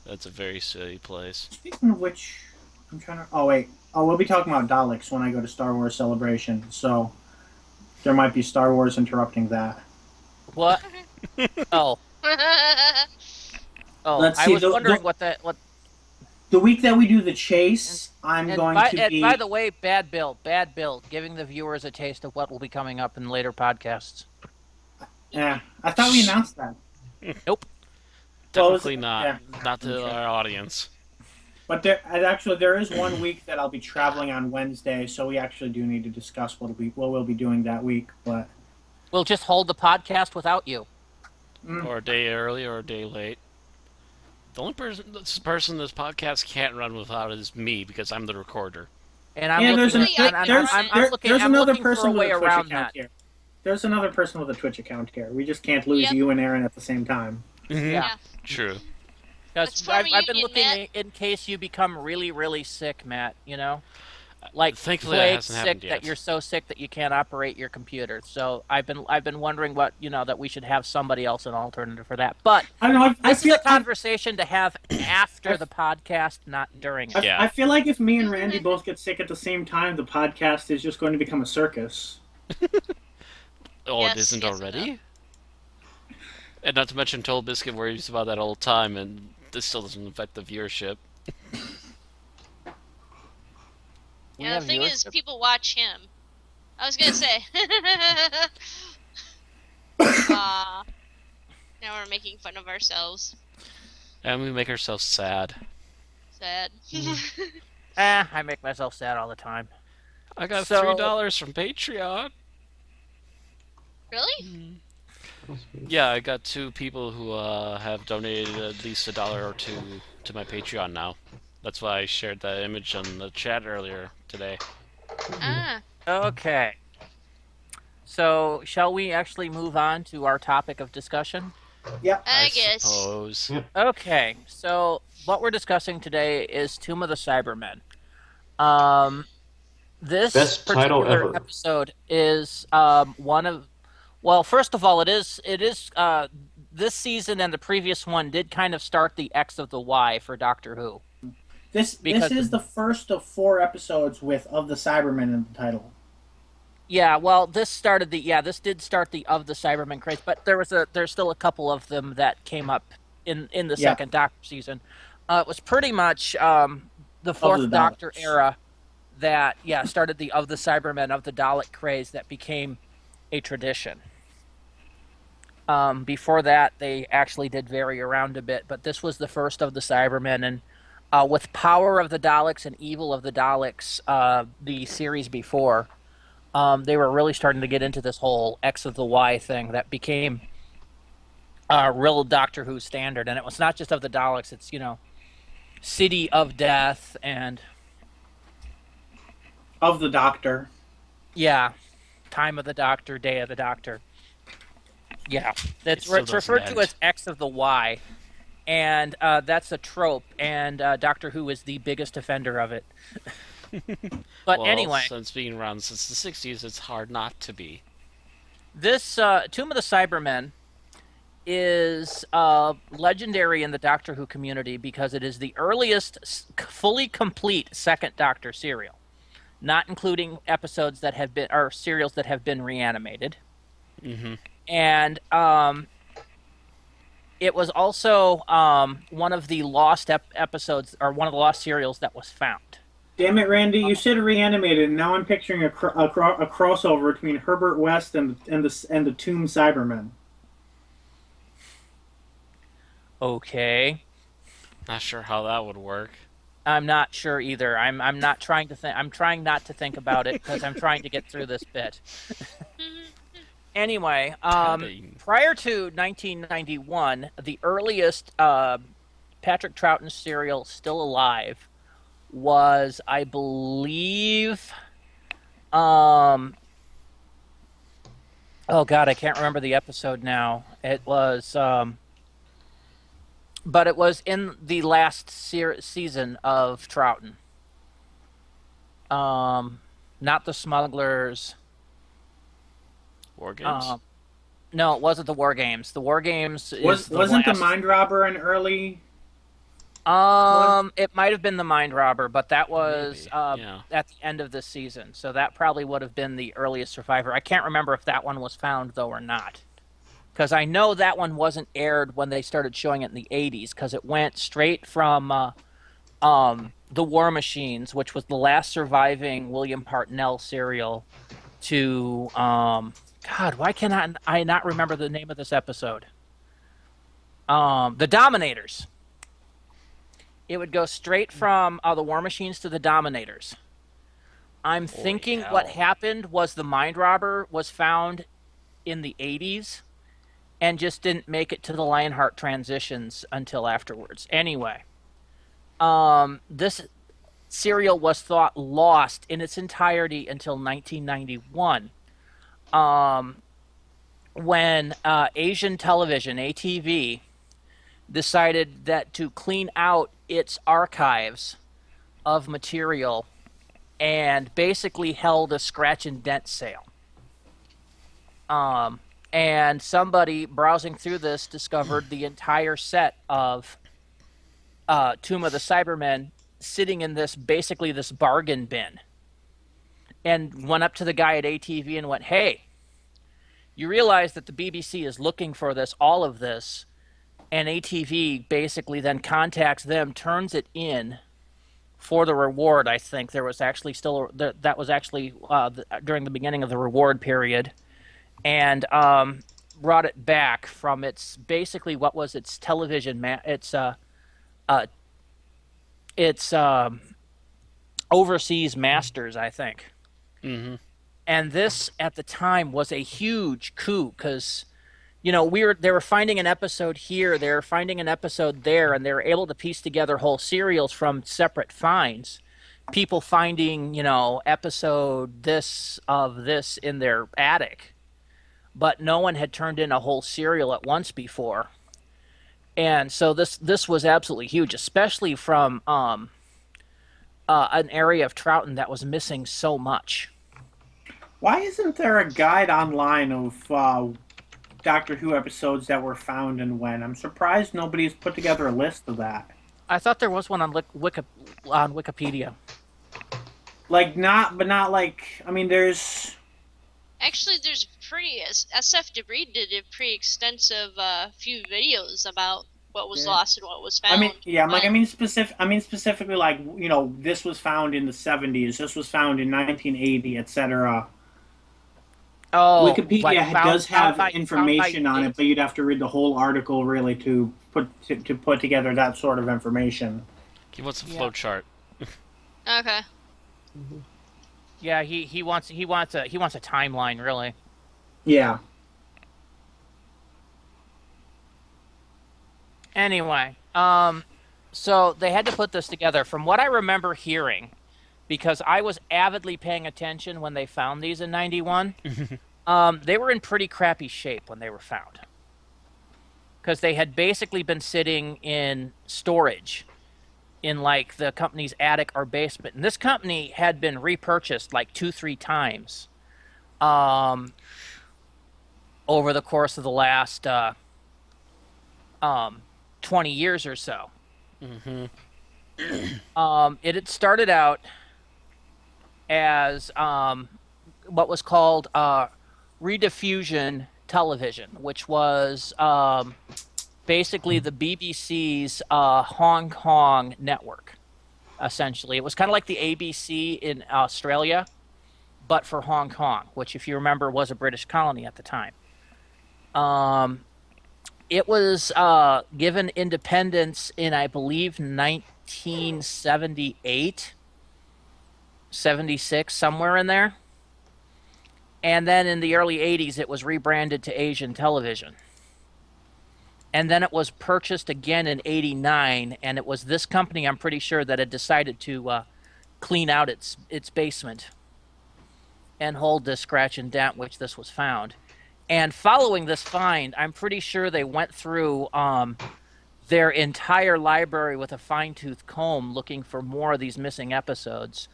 That's a very silly place. Speaking of which, I'm trying to. Oh wait. Oh, we'll be talking about Daleks when I go to Star Wars Celebration. So there might be Star Wars interrupting that. What? Oh. Oh, Let's I see, was wondering what. The week that we do the chase, I'm And going by, to and be. by the way, bad Bill, giving the viewers a taste of what will be coming up in later podcasts. Yeah, I thought we announced that. Nope. Technically not. Yeah. Not to Okay. our audience. But there is one week that I'll be traveling on Wednesday, so we actually do need to discuss what we'll be doing that week. But We'll just hold the podcast without you. Or a day early or a day late. The only person this podcast can't run without is me, because I'm the recorder. And I'm yeah, looking, there's I'm another looking for person a way with a Twitch around account that. here. There's another person with a Twitch account here. We just can't lose Yep. you and Aaron at the same time. Yeah. Yeah. True. Let's Because form a I've been union, looking Matt. in case you become really, really sick, Matt. You know, like Thankfully, that plague hasn't sick happened yet. that you're so sick that you can't operate your computer. So I've been wondering what that we should have somebody else an alternative for that. But I don't know. this is a conversation to have after the podcast, not during it. Yeah. I feel like if me and Randy both get sick at the same time, the podcast is just going to become a circus. Oh, Yes, it isn't yes, already? And not to mention Total Biscuit worries about that all the time, and this still doesn't affect the viewership. We Yeah, have the thing is, viewership. people watch him. I was gonna say. Now we're making fun of ourselves. And we make ourselves sad. Sad. I make myself sad all the time. I got So- $3 from Patreon. Really? Yeah, I got 2 people who have donated at least $1 or 2 to my Patreon now. That's why I shared that image on the chat earlier today. Ah. Okay. So, shall we actually move on to our topic of discussion? Yep. I guess. suppose. Okay. So, what we're discussing today is Tomb of the Cybermen. This Best title particular ever. episode is one of. Well, first of all, it is. This season and the previous one did kind of start the X of the Y for Doctor Who. This Because- is the first of 4 episodes with of the Cybermen in the title. Yeah, well, this did start the of the Cybermen craze, but there's still a couple of them that came up in the Yeah. second Doctor season. It was pretty much the fourth the Doctor Daleks. era that started the of the Cybermen of the Dalek craze that became a tradition. Before that, they actually did vary around a bit, but this was the first of the Cybermen, and with Power of the Daleks and Evil of the Daleks, the series before. They were really starting to get into this whole X of the Y thing that became real Doctor Who standard. And it was not just of the Daleks, it's, City of Death and, Of the Doctor. Time of the Doctor, Day of the Doctor. Yeah, it's still doesn't referred to end. as X of the Y. And that's a trope, and Doctor Who is the biggest offender of it. But Well, anyway, since being around since the 60s, it's hard not to be. this Tomb of the Cybermen is legendary in the Doctor Who community because it is the earliest fully complete second Doctor serial, not including episodes that have been or serials that have been reanimated. Mm-hmm. And it was also one of the lost episodes or one of the lost serials that was found. Damn it, Randy! You said reanimated, and now I'm picturing a crossover between Herbert West and the Tomb Cybermen. Okay. Not sure how that would work. I'm not sure either. I'm not trying to think. I'm trying not to think about it because I'm trying to get through this bit. Anyway, prior to 1991, the earliest Patrick Troughton serial still alive was, I believe, oh God, I can't remember the episode now. It was, but it was in the last season of Troughton. Not the Smugglers. War Games? No, it wasn't the War Games. The War Games wasn't the Mind Robber an early? It might have been the Mind Robber, but that was yeah. at the end of the season, so that probably would have been the earliest survivor. I can't remember if that one was found though or not, because I know that one wasn't aired when they started showing it in the 80s, because it went straight from the War Machines, which was the last surviving William Hartnell serial, to God, why cannot I not remember the name of this episode? The Dominators. It would go straight from the War Machines to the Dominators. I'm thinking what happened was the Mind Robber was found in the 80s and just didn't make it to the Lionheart transitions until afterwards. Anyway, this serial was thought lost in its entirety until 1991, when Asian television, ATV, decided that to clean out its archives of material and basically held a scratch and dent sale. And somebody browsing through this discovered the entire set of Tomb of the Cybermen sitting in this bargain bin, and went up to the guy at ATV and went, "Hey, you realize that the BBC is looking for all of this?" And ATV basically then contacts them, turns it in for the reward. I think there was actually that was actually during the beginning of the reward period, and brought it back from its basically what was its television its overseas masters, I think. Mm-hmm. And this at the time was a huge coup because, you know, they were finding an episode here, they were finding an episode there, and they were able to piece together whole serials from separate finds. People finding, you know, episode this of this in their attic, but no one had turned in a whole serial at once before. And so this was absolutely huge, especially from an area of Troughton that was missing so much. Why isn't there a guide online of Doctor Who episodes that were found and when? I'm surprised nobody's put together a list of that. I thought there was one on Wikipedia. Not like, I mean, there's... Actually, there's SF Debris did a pretty extensive few videos about what was lost and what was found. I mean, yeah, I mean specifically, like, you know, this was found in the 70s, this was found in 1980, etc. Oh, Wikipedia does have information on it, but you'd have to read the whole article really to put together that sort of information. He wants a flowchart. Okay. Yeah, he wants a timeline, really. Yeah. Anyway, so they had to put this together. From what I remember hearing, because I was avidly paying attention when they found these in 91, they were in pretty crappy shape when they were found. Because they had basically been sitting in storage in like the company's attic or basement. And this company had been repurchased like 2-3 times um, over the course of the last 20 years or so. Mm-hmm. It had started out as what was called rediffusion television, which was basically the BBC's Hong Kong network. Essentially, it was kind of like the ABC in Australia, but for Hong Kong, which, if you remember, was a British colony at the time. It was given independence in, I believe, 1978, 76, somewhere in there. And then in the early 80s, it was rebranded to Asian Television. And then it was purchased again in 89, and it was this company, I'm pretty sure, that had decided to clean out its basement and hold this scratch and dent, which this was found. And following this find, I'm pretty sure they went through their entire library with a fine-tooth comb looking for more of these missing episodes,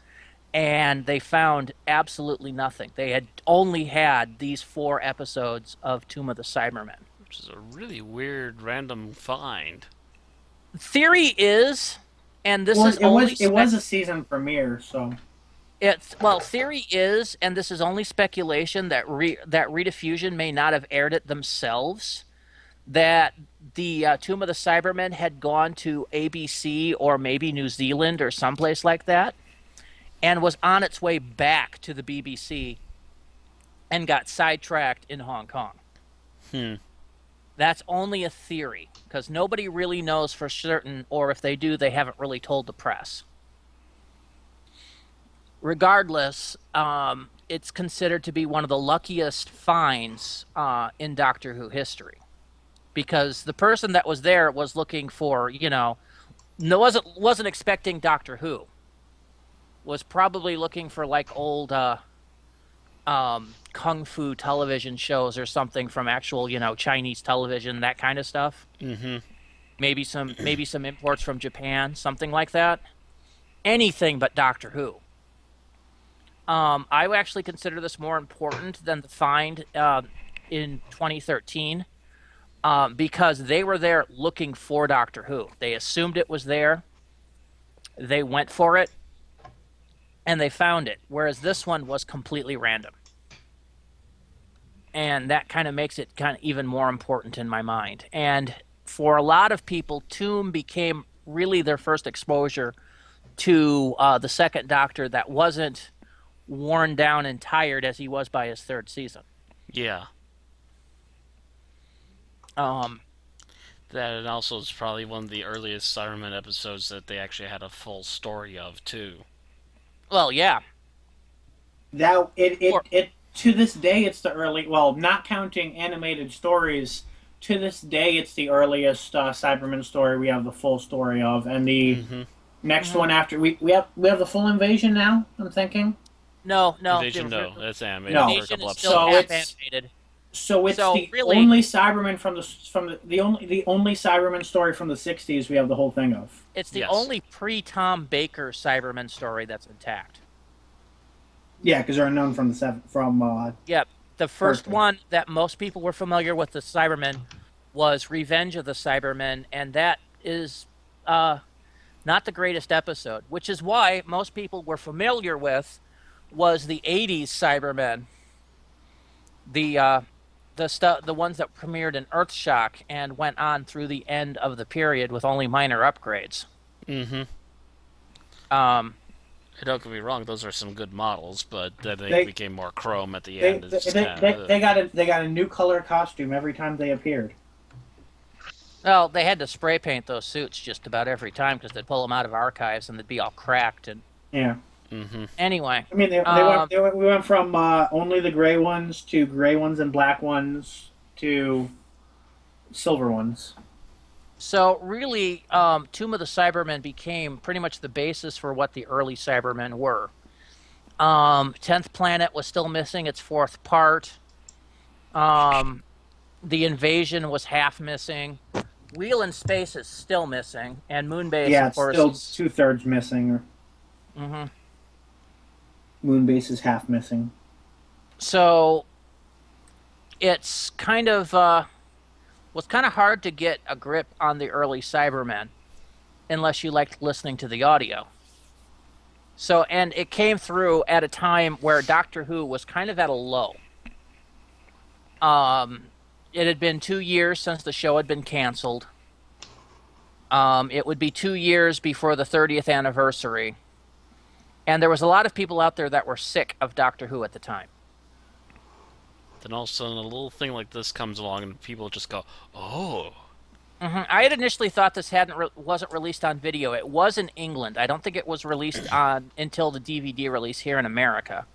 and they found absolutely nothing. They had only had these 4 episodes of Tomb of the Cybermen. Which is a really weird random find. Theory is, and this Well, is only it was a season premiere, so theory is, and this is only speculation, that that Rediffusion may not have aired it themselves. That the Tomb of the Cybermen had gone to ABC or maybe New Zealand or someplace like that, and was on its way back to the BBC, and got sidetracked in Hong Kong. That's only a theory, because nobody really knows for certain, or if they do, they haven't really told the press. Regardless, it's considered to be one of the luckiest finds in Doctor Who history, because the person that was there was looking for, wasn't expecting Doctor Who. Was probably looking for like old kung fu television shows or something from actual, Chinese television, that kind of stuff. Mm-hmm. Maybe some imports from Japan, something like that. Anything but Doctor Who. I actually consider this more important than the find in 2013 because they were there looking for Doctor Who. They assumed it was there. They went for it, and they found it, whereas this one was completely random. And that kind of makes it kind of even more important in my mind. And for a lot of people, Tomb became really their first exposure to the second Doctor that wasn't worn down and tired as he was by his 3rd season. Yeah. That and also is probably one of the earliest Cybermen episodes that they actually had a full story of, too. Well, yeah. That it to this day it's the early, well, not counting animated stories. To this day, it's the earliest Cyberman story we have the full story of, and the next one after we have the full invasion now. I'm thinking. No. Invasion, no, that's animated No. for a couple Invasion is episodes. still animated. So it's the really, only Cyberman from the only Cyberman story from the '60s we have the whole thing of. It's the Yes. only pre-Tom Baker Cyberman story that's intact. Yeah, because they're unknown from the Yep. The first Perfect. one that most people were familiar with the Cybermen was Revenge of the Cybermen, and that is not the greatest episode, which is why most people were familiar with was the 80s Cybermen. The ones that premiered in Earthshock and went on through the end of the period with only minor upgrades. Mm-hmm. Don't get me wrong; those are some good models, but then they became more chrome at the end. They got a new color costume every time they appeared. Well, they had to spray paint those suits just about every time because they'd pull them out of archives and they'd be all cracked. And Yeah. Mm-hmm. anyway, I mean, we went from only the gray ones to gray ones and black ones to silver ones. so really, Tomb of the Cybermen became pretty much the basis for what the early Cybermen were. 10th Planet was still missing its 4th part. The Invasion was half missing. Wheel in Space is still missing, and Moonbase, Yeah, of it's course, still is. 2/3 missing. Hmm. Moonbase is half missing. So it's kind of was kind of hard to get a grip on the early Cybermen unless you liked listening to the audio. So, and it came through at a time where Doctor Who was kind of at a low. It had been 2 years since the show had been canceled. It would be 2 years before the 30th anniversary. And there was a lot of people out there that were sick of Doctor Who at the time. Then all of a sudden, a little thing like this comes along, and people just go, "Oh." I had initially thought this wasn't released on video. It was in England. I don't think it was released on until the DVD release here in America.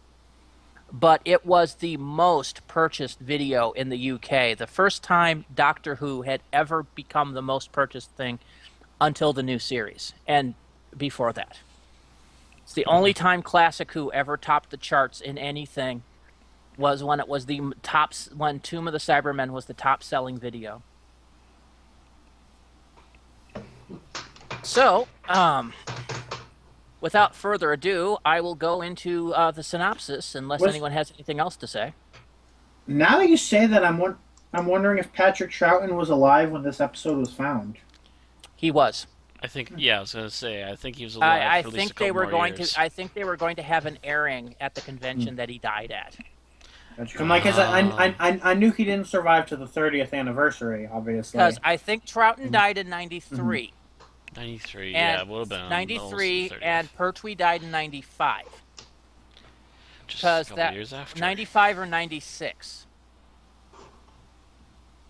But it was the most purchased video in the UK. The first time Doctor Who had ever become the most purchased thing until the new series, and before that. It's the only time Classic Who ever topped the charts in anything was when it was when Tomb of the Cybermen was the top-selling video. So, without further ado, I will go into the synopsis, unless anyone has anything else to say. Now that you say that, I'm wondering if Patrick Troughton was alive when this episode was found. He was. I think, yeah, I was gonna say, I think he was alive I for at least think a couple they were more going years. to. I think they were going to have an airing at the convention that he died at. Because I knew he didn't survive to the 30th anniversary, obviously. Because I think Troughton died in '93. 93, And yeah, it would have been 93, almost the 30th. and Pertwee died in '95. Just Because a couple that years after. 95 or '96.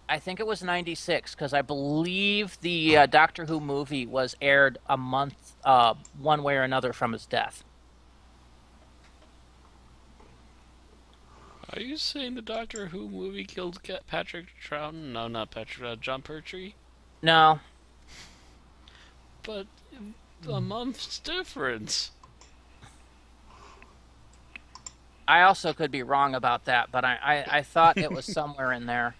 I think it was '96 because I believe the Doctor Who movie was aired a month, one way or another, from his death. Are you saying the Doctor Who movie killed Patrick Troughton? No, not Patrick. John Pertwee. No, But a month's difference. I also could be wrong about that, but I thought it was somewhere in there.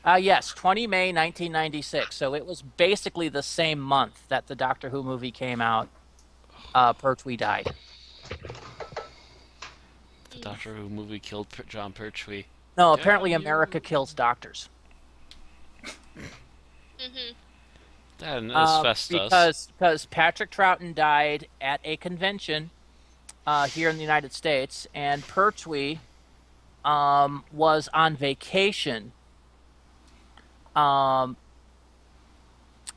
Yes, 20 May 1996. So it was basically the same month that the Doctor Who movie came out. Pertwee died. The Doctor Who movie killed John Pertwee. No, apparently America kills doctors. Mm-hmm. That and asbestos. Because Patrick Troughton died at a convention here in the United States, and Pertwee was on vacation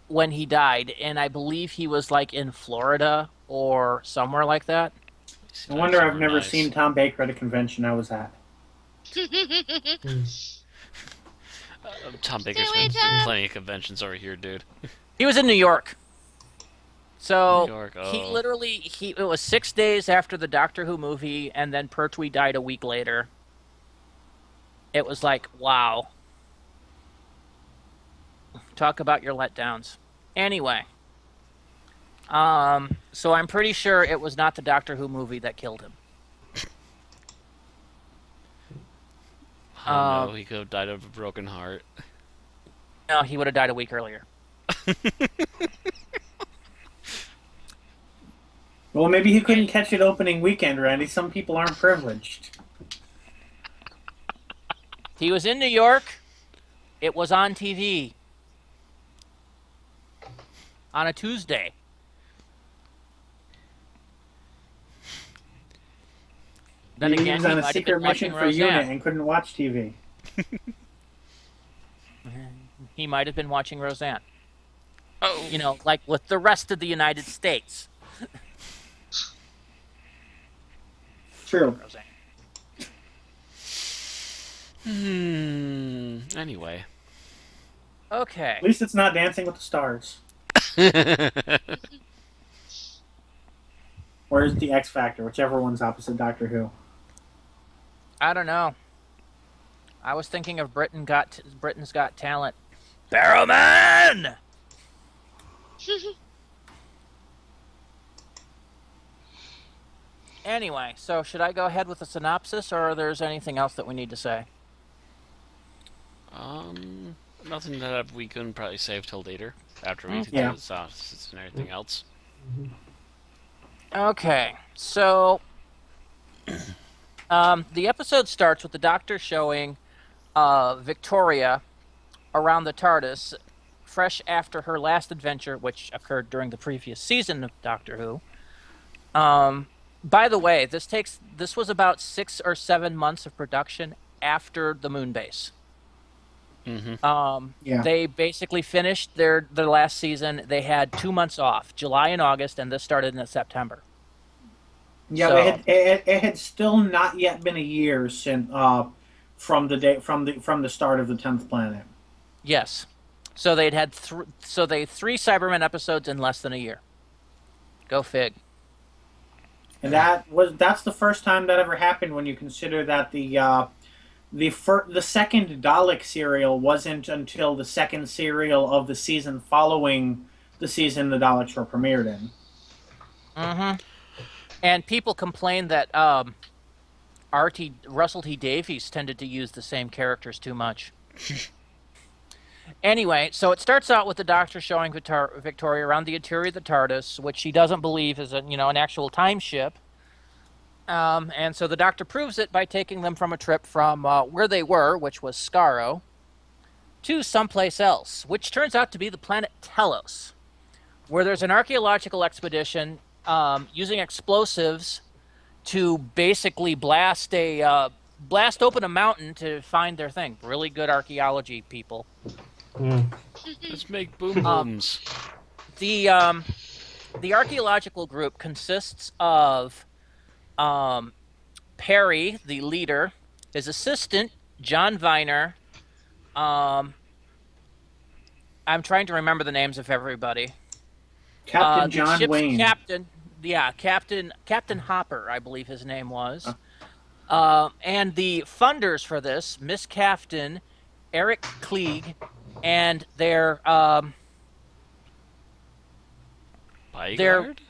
when he died, and I believe he was like in Florida or somewhere like that. No wonder I've never seen Tom Baker at a convention I was at. Tom Baker's Stay away, been Tom. plenty of conventions over here, dude. He was in New York. So New York, he oh. literally it was 6 days after the Doctor Who movie, and then Pertwee died a week later. It was like, wow. Talk about your letdowns. Anyway, so I'm pretty sure it was not the Doctor Who movie that killed him. Oh no, he could have died of a broken heart. No, he would have died a week earlier. Well, maybe he couldn't catch it opening weekend, Randy. Some people aren't privileged. He was in New York. It was on TV. On a Tuesday. Then Maybe again, he was on a might have secret been mission watching for UNIT Roseanne. and couldn't watch TV. He might have been watching Roseanne. Oh, You know, like with the rest of the United States. True. Roseanne. Anyway. Okay. At least it's not Dancing with the Stars. Or is it the X Factor, whichever one's opposite Doctor Who. I don't know. I was thinking of Britain's Got Talent. Barrowman! Anyway, so should I go ahead with the synopsis, or there's anything else that we need to say? Nothing that we can probably save till later, after we do Yeah. the synopsis and everything else. Okay, so the episode starts with the Doctor showing Victoria around the TARDIS, fresh after her last adventure, which occurred during the previous season of Doctor Who. By the way, this was about 6 or 7 months of production after the moon base. Yeah. They basically finished their last season. They had 2 months off, July and August, and this started in September. Yeah, So- it had still not yet been a year since from the start of the 10th planet. Yes. So they'd had 3 Cybermen episodes in less than a year. Go fig. And that's the first time that ever happened when you consider that the second Dalek serial wasn't until the second serial of the season following the season the Daleks were premiered in. Mm-hmm. And people complained that Russell T Davies tended to use the same characters too much. Anyway, so it starts out with the Doctor showing Victoria around the interior of the TARDIS, which she doesn't believe is an actual time ship. And so the Doctor proves it by taking them from a trip from where they were, which was Skaro, to someplace else, which turns out to be the planet Telos, where there's an archaeological expedition using explosives to basically blast open a mountain to find their thing. Really good archaeology, people. Let's make boom booms. The archaeological group consists of Perry, the leader, his assistant, John Viner. I'm trying to remember the names of everybody. Captain The John ship's Wayne. Captain Hopper, I believe his name was. And the funders for this, Miss Captain, Eric Klieg, and their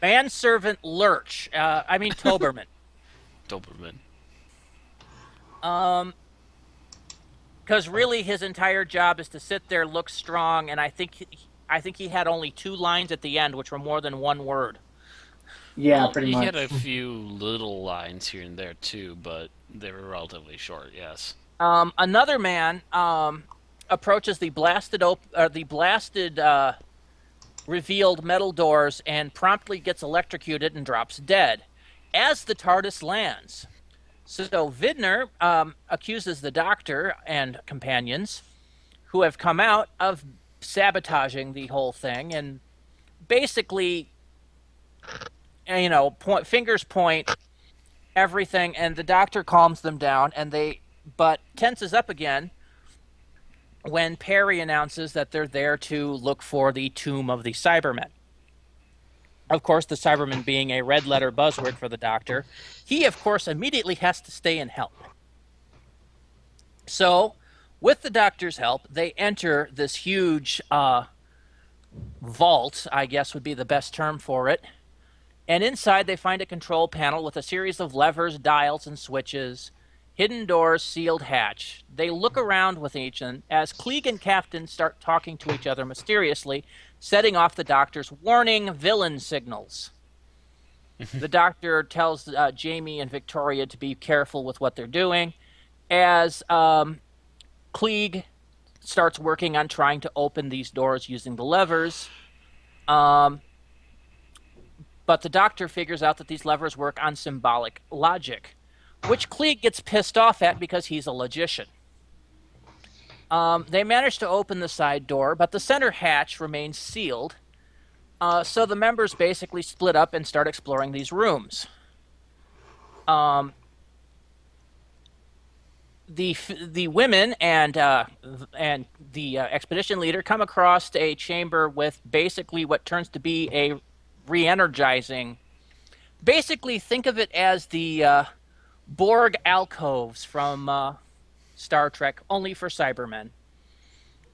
manservant Lurch. Toberman. Doberman. Because really his entire job is to sit there, look strong, and I think he had only 2 lines at the end, which were more than 1 word. Yeah, Well, pretty he much. had a few little lines here and there too, but they were relatively short. Yes. Another man approaches the blasted revealed metal doors and promptly gets electrocuted and drops dead as the TARDIS lands. So Vidner accuses the Doctor and companions who have come out of sabotaging the whole thing and basically, fingers point everything, and the Doctor calms them down, but tenses up again when Perry announces that they're there to look for the tomb of the Cybermen. Of course, the Cybermen being a red-letter buzzword for the Doctor, he, of course, immediately has to stay and help. So, with the Doctor's help, they enter this huge vault, I guess would be the best term for it. And inside, they find a control panel with a series of levers, dials, and switches. Hidden doors, sealed hatch. They look around with each other as Klieg and Captain start talking to each other mysteriously, setting off the Doctor's warning villain signals. The Doctor tells Jamie and Victoria to be careful with what they're doing, as Klieg starts working on trying to open these doors using the levers. But the Doctor figures out that these levers work on symbolic logic, which Klieg gets pissed off at because he's a logician. They manage to open the side door, but the center hatch remains sealed. So the members basically split up and start exploring these rooms. The women and the expedition leader come across a chamber with basically what turns to be a re-energizing. Basically, think of it as the Borg alcoves from Star Trek, only for Cybermen.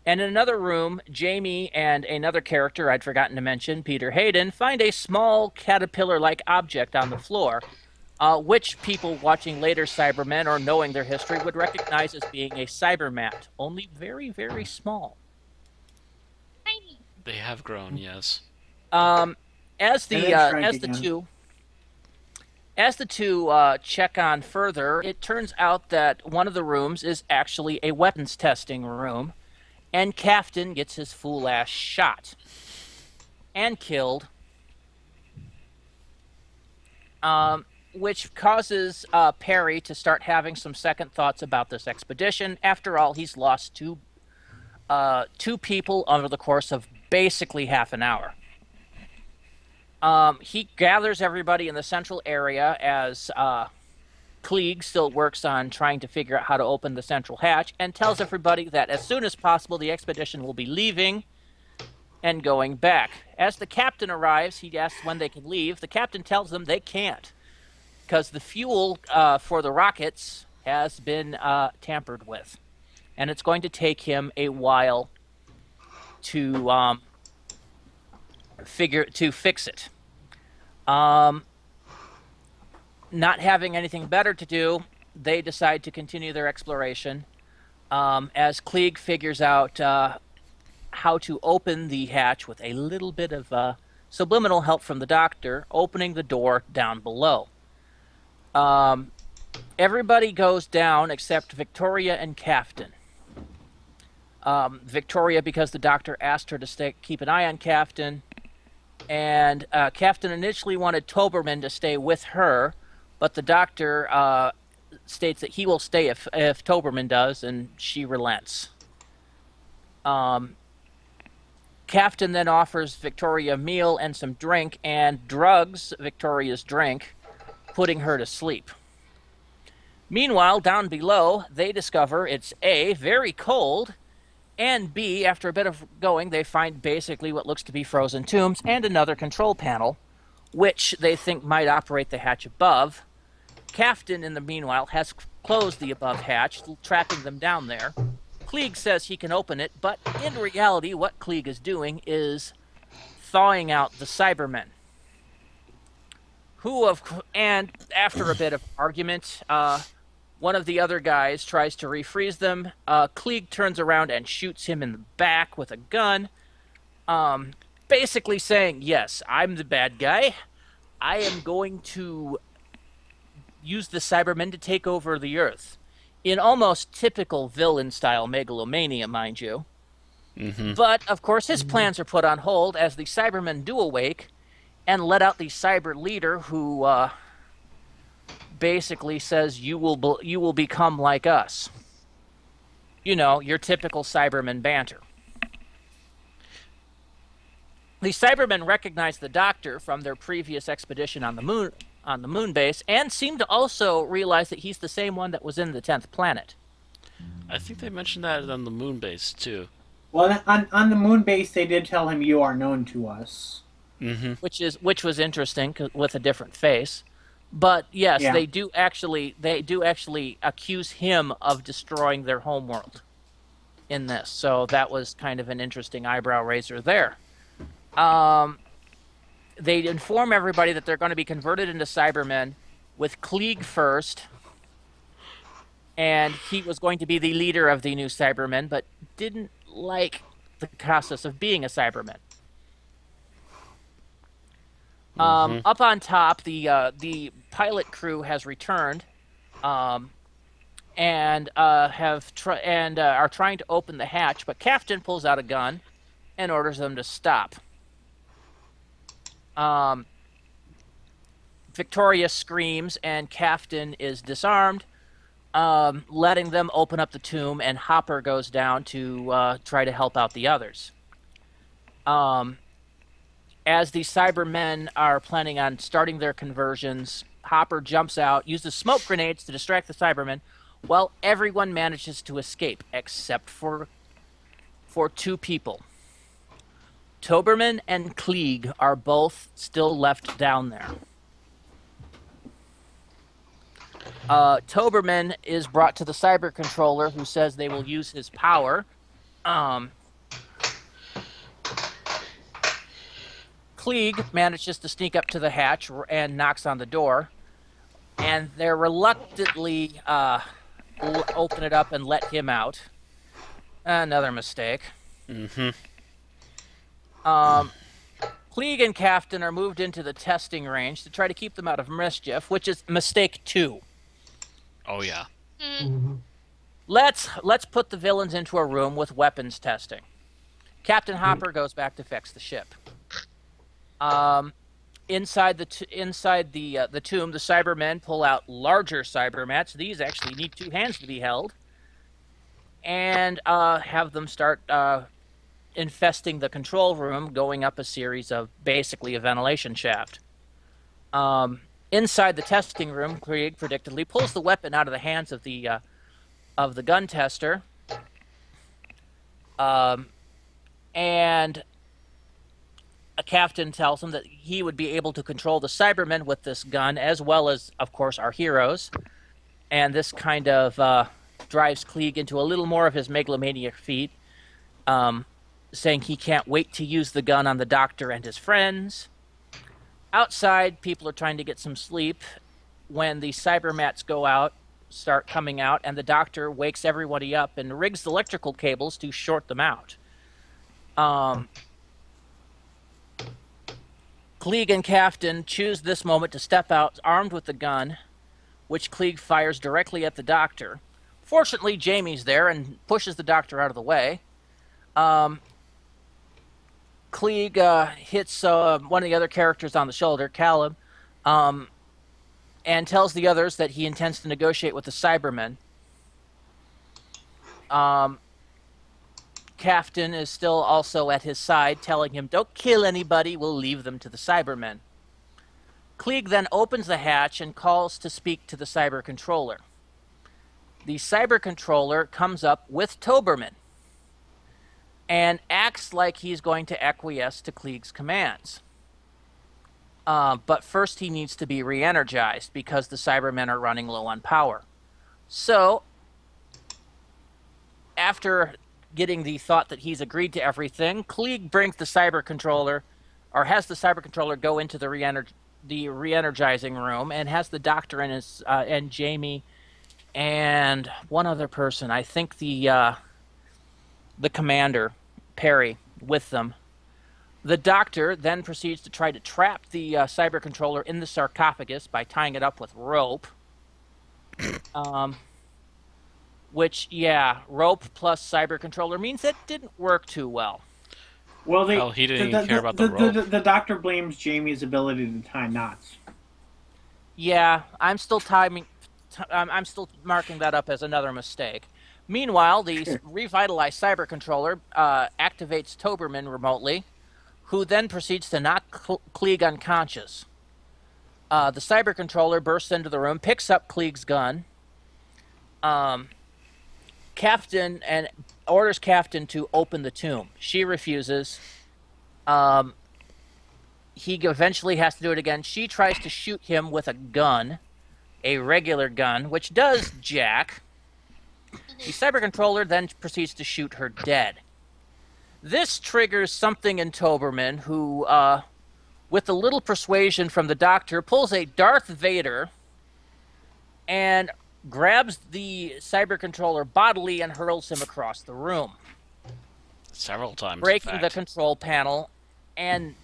And in another room, Jamie and another character I'd forgotten to mention, Peter Hayden, find a small caterpillar-like object on the floor, which people watching later Cybermen or knowing their history would recognize as being a cybermat, only very, very small. They have grown, yes. As And then shrank as the again. two check on further, it turns out that one of the rooms is actually a weapons testing room, and Captain gets his fool ass shot and killed, which causes Perry to start having some second thoughts about this expedition. After all, he's lost two people over the course of basically half an hour. He gathers everybody in the central area as Klieg still works on trying to figure out how to open the central hatch, and tells everybody that as soon as possible the expedition will be leaving and going back. As the captain arrives, he asks when they can leave. The captain tells them they can't, because the fuel for the rockets has been tampered with, and it's going to take him a while to fix it. Not having anything better to do, they decide to continue their exploration. As Klieg figures out how to open the hatch with a little bit of subliminal help from the doctor, opening the door down below. Everybody goes down except Victoria and Captain. Victoria, because the doctor asked her to keep an eye on Captain, and Captain initially wanted Toberman to stay with her, but the doctor states that he will stay if Toberman does, and she relents. Captain then offers Victoria a meal and some drink, and drugs Victoria's drink, putting her to sleep. Meanwhile, down below, they discover it's A, very cold, and B, after a bit of going, they find basically what looks to be frozen tombs and another control panel, which they think might operate the hatch above. Captain, in the meanwhile, has closed the above hatch, trapping them down there. Klieg says he can open it, but in reality, what Klieg is doing is thawing out the Cybermen. And after a bit of argument, one of the other guys tries to refreeze them. Klieg turns around and shoots him in the back with a gun, basically saying, yes, I'm the bad guy. I am going to use the Cybermen to take over the Earth. In almost typical villain-style megalomania, mind you. Mm-hmm. But, of course, his plans are put on hold as the Cybermen do awake and let out the cyber leader who basically says, you will become like us. You know, your typical Cyberman banter. The Cybermen recognize the Doctor from their previous expedition on the moon base, and seem to also realize that he's the same one that was in the 10th planet. I think they mentioned that on the moon base, too. Well, on the moon base, they did tell him you are known to us. Mm-hmm. Which was interesting, with a different face. But yes, Yeah. they do actually accuse him of destroying their homeworld in this. So that was kind of an interesting eyebrow raiser there. They inform everybody that they're going to be converted into Cybermen, with Klieg first, and he was going to be the leader of the new Cybermen, but didn't like the process of being a Cyberman. Up on top, the pilot crew has returned, and are trying to open the hatch, but Captain pulls out a gun and orders them to stop. Victoria screams, and Captain is disarmed, letting them open up the tomb, and Hopper goes down to try to help out the others. As the Cybermen are planning on starting their conversions, Hopper jumps out, uses smoke grenades to distract the Cybermen, while everyone manages to escape, except for two people. Toberman and Klieg are both still left down there. Toberman is brought to the cyber controller, who says they will use his power. Klieg manages to sneak up to the hatch and knocks on the door, and they reluctantly open it up and let him out. Another mistake. Mm-hmm. Klieg and Kaftan are moved into the testing range to try to keep them out of mischief, which is mistake 2. Oh yeah. Let's put the villains into a room with weapons testing. Captain Hopper goes back to fix the ship. Inside the tomb, the Cybermen pull out larger Cybermats. These actually need 2 hands to be held, and have them start infesting the control room, going up a series of basically a ventilation shaft. Inside the testing room, Krieg predictably pulls the weapon out of the hands of the gun tester, and a captain tells him that he would be able to control the Cybermen with this gun, as well as, of course, our heroes. And this kind of drives Klieg into a little more of his megalomaniac feat, saying he can't wait to use the gun on the Doctor and his friends. Outside, people are trying to get some sleep when the Cybermats start coming out, and the Doctor wakes everybody up and rigs the electrical cables to short them out. Klieg and Kaftan choose this moment to step out armed with the gun, which Klieg fires directly at the Doctor. Fortunately, Jamie's there and pushes the Doctor out of the way. Klieg hits one of the other characters on the shoulder, Caleb, and tells the others that he intends to negotiate with the Cybermen. Kaftan is still also at his side, telling him, "Don't kill anybody, we'll leave them to the Cybermen." Klieg then opens the hatch and calls to speak to the Cyber Controller. The Cyber Controller comes up with Toberman and acts like he's going to acquiesce to Klieg's commands. But first he needs to be re-energized because the Cybermen are running low on power. So, after getting the thought that he's agreed to everything, Klieg brings the Cyber Controller, or has the Cyber Controller go into the re-energizing room, and has the Doctor and Jamie and one other person, I think the commander, Perry, with them. The Doctor then proceeds to try to trap the Cyber Controller in the sarcophagus by tying it up with rope. Which, yeah, rope plus Cyber Controller means it didn't work too well. Well, He didn't even care about the rope. The Doctor blames Jamie's ability to tie knots. Yeah, I'm still marking that up as another mistake. Meanwhile, the revitalized Cyber Controller activates Toberman remotely, who then proceeds to knock Klieg unconscious. The Cyber Controller bursts into the room, picks up Klieg's gun, Kaftan, and orders Kaftan to open the tomb. She refuses. He eventually has to do it again. She tries to shoot him with a gun, a regular gun, which does jack. The Cyber Controller then proceeds to shoot her dead. This triggers something in Toberman, who, with a little persuasion from the Doctor, pulls a Darth Vader and grabs the Cyber Controller bodily and hurls him across the room. Several times, breaking the control panel and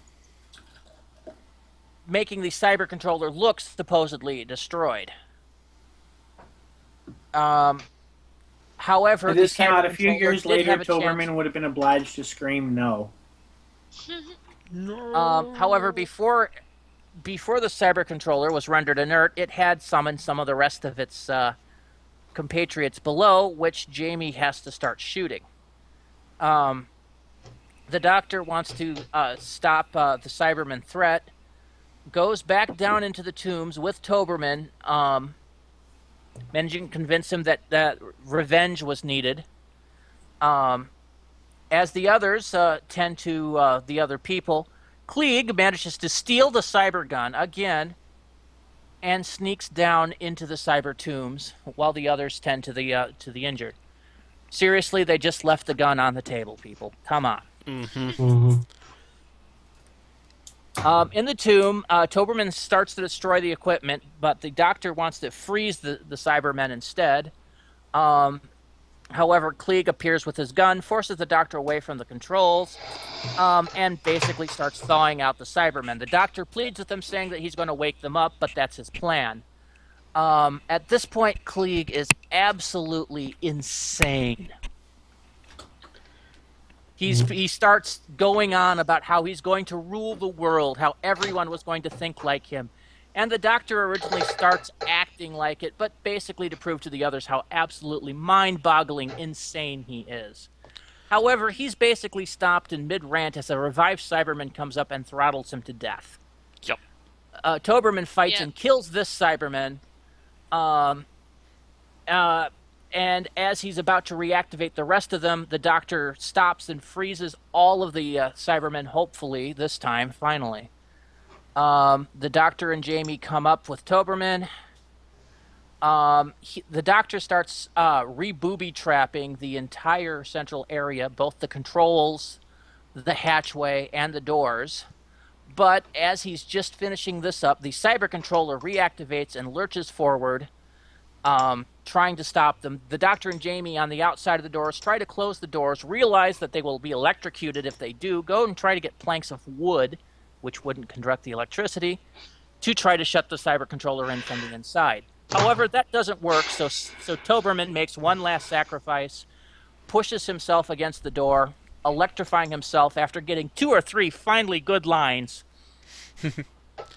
making the Cyber Controller look supposedly destroyed. However, if this the came Cyber out a few Controller years did later, have a Toberman chance. would have been obliged to scream no. However, before the Cyber Controller was rendered inert, it had summoned some of the rest of its compatriots below, which Jamie has to start shooting. The Doctor wants to stop the Cyberman threat, goes back down into the tombs with Toberman, managing to convince him that revenge was needed. As the others tend to the other people, Klieg manages to steal the cyber gun again and sneaks down into the cyber tombs while the others tend to the injured. Seriously, they just left the gun on the table, people. Come on. Mm-hmm. In the tomb, Toberman starts to destroy the equipment, but the Doctor wants to freeze the Cybermen instead. However, Klieg appears with his gun, forces the Doctor away from the controls, and basically starts thawing out the Cybermen. The Doctor pleads with them, saying that he's going to wake them up, but that's his plan. At this point, Klieg is absolutely insane. He starts going on about how he's going to rule the world, how everyone was going to think like him. And the Doctor originally starts acting like it, but basically to prove to the others how absolutely mind-boggling insane he is. However, he's basically stopped in mid-rant as a revived Cyberman comes up and throttles him to death. Yep. Toberman fights and kills this Cyberman. And as he's about to reactivate the rest of them, the Doctor stops and freezes all of the Cybermen, hopefully, this time, finally. The Doctor and Jamie come up with Toberman. The Doctor starts re-booby-trapping the entire central area, both the controls, the hatchway, and the doors. But as he's just finishing this up, the cyber controller reactivates and lurches forward, trying to stop them. The Doctor and Jamie on the outside of the doors try to close the doors, realize that they will be electrocuted if they do, go and try to get planks of wood, which wouldn't conduct the electricity, to try to shut the cyber controller in from the inside. However, that doesn't work, so Toberman makes one last sacrifice, pushes himself against the door, electrifying himself after getting 2 or 3 finally good lines.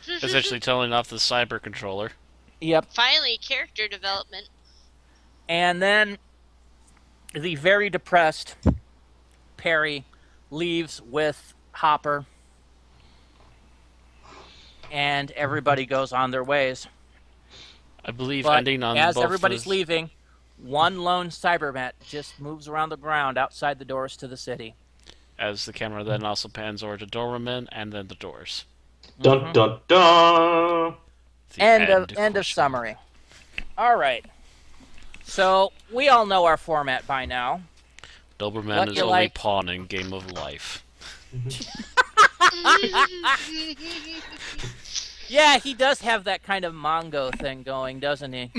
Essentially telling off the cyber controller. Yep. Finally, character development. And then the very depressed Perry leaves with Hopper, and everybody goes on their ways. I believe But ending on as both everybody's the... leaving, one lone Cybermet just moves around the ground outside the doors to the city. As the camera then also pans over to Doberman and then the doors. Dun dun dun. The End of summary. All right. So we all know our format by now. Doberman What is you only like? pawn in Game of Life. Yeah, he does have that kind of Mongo thing going, doesn't he?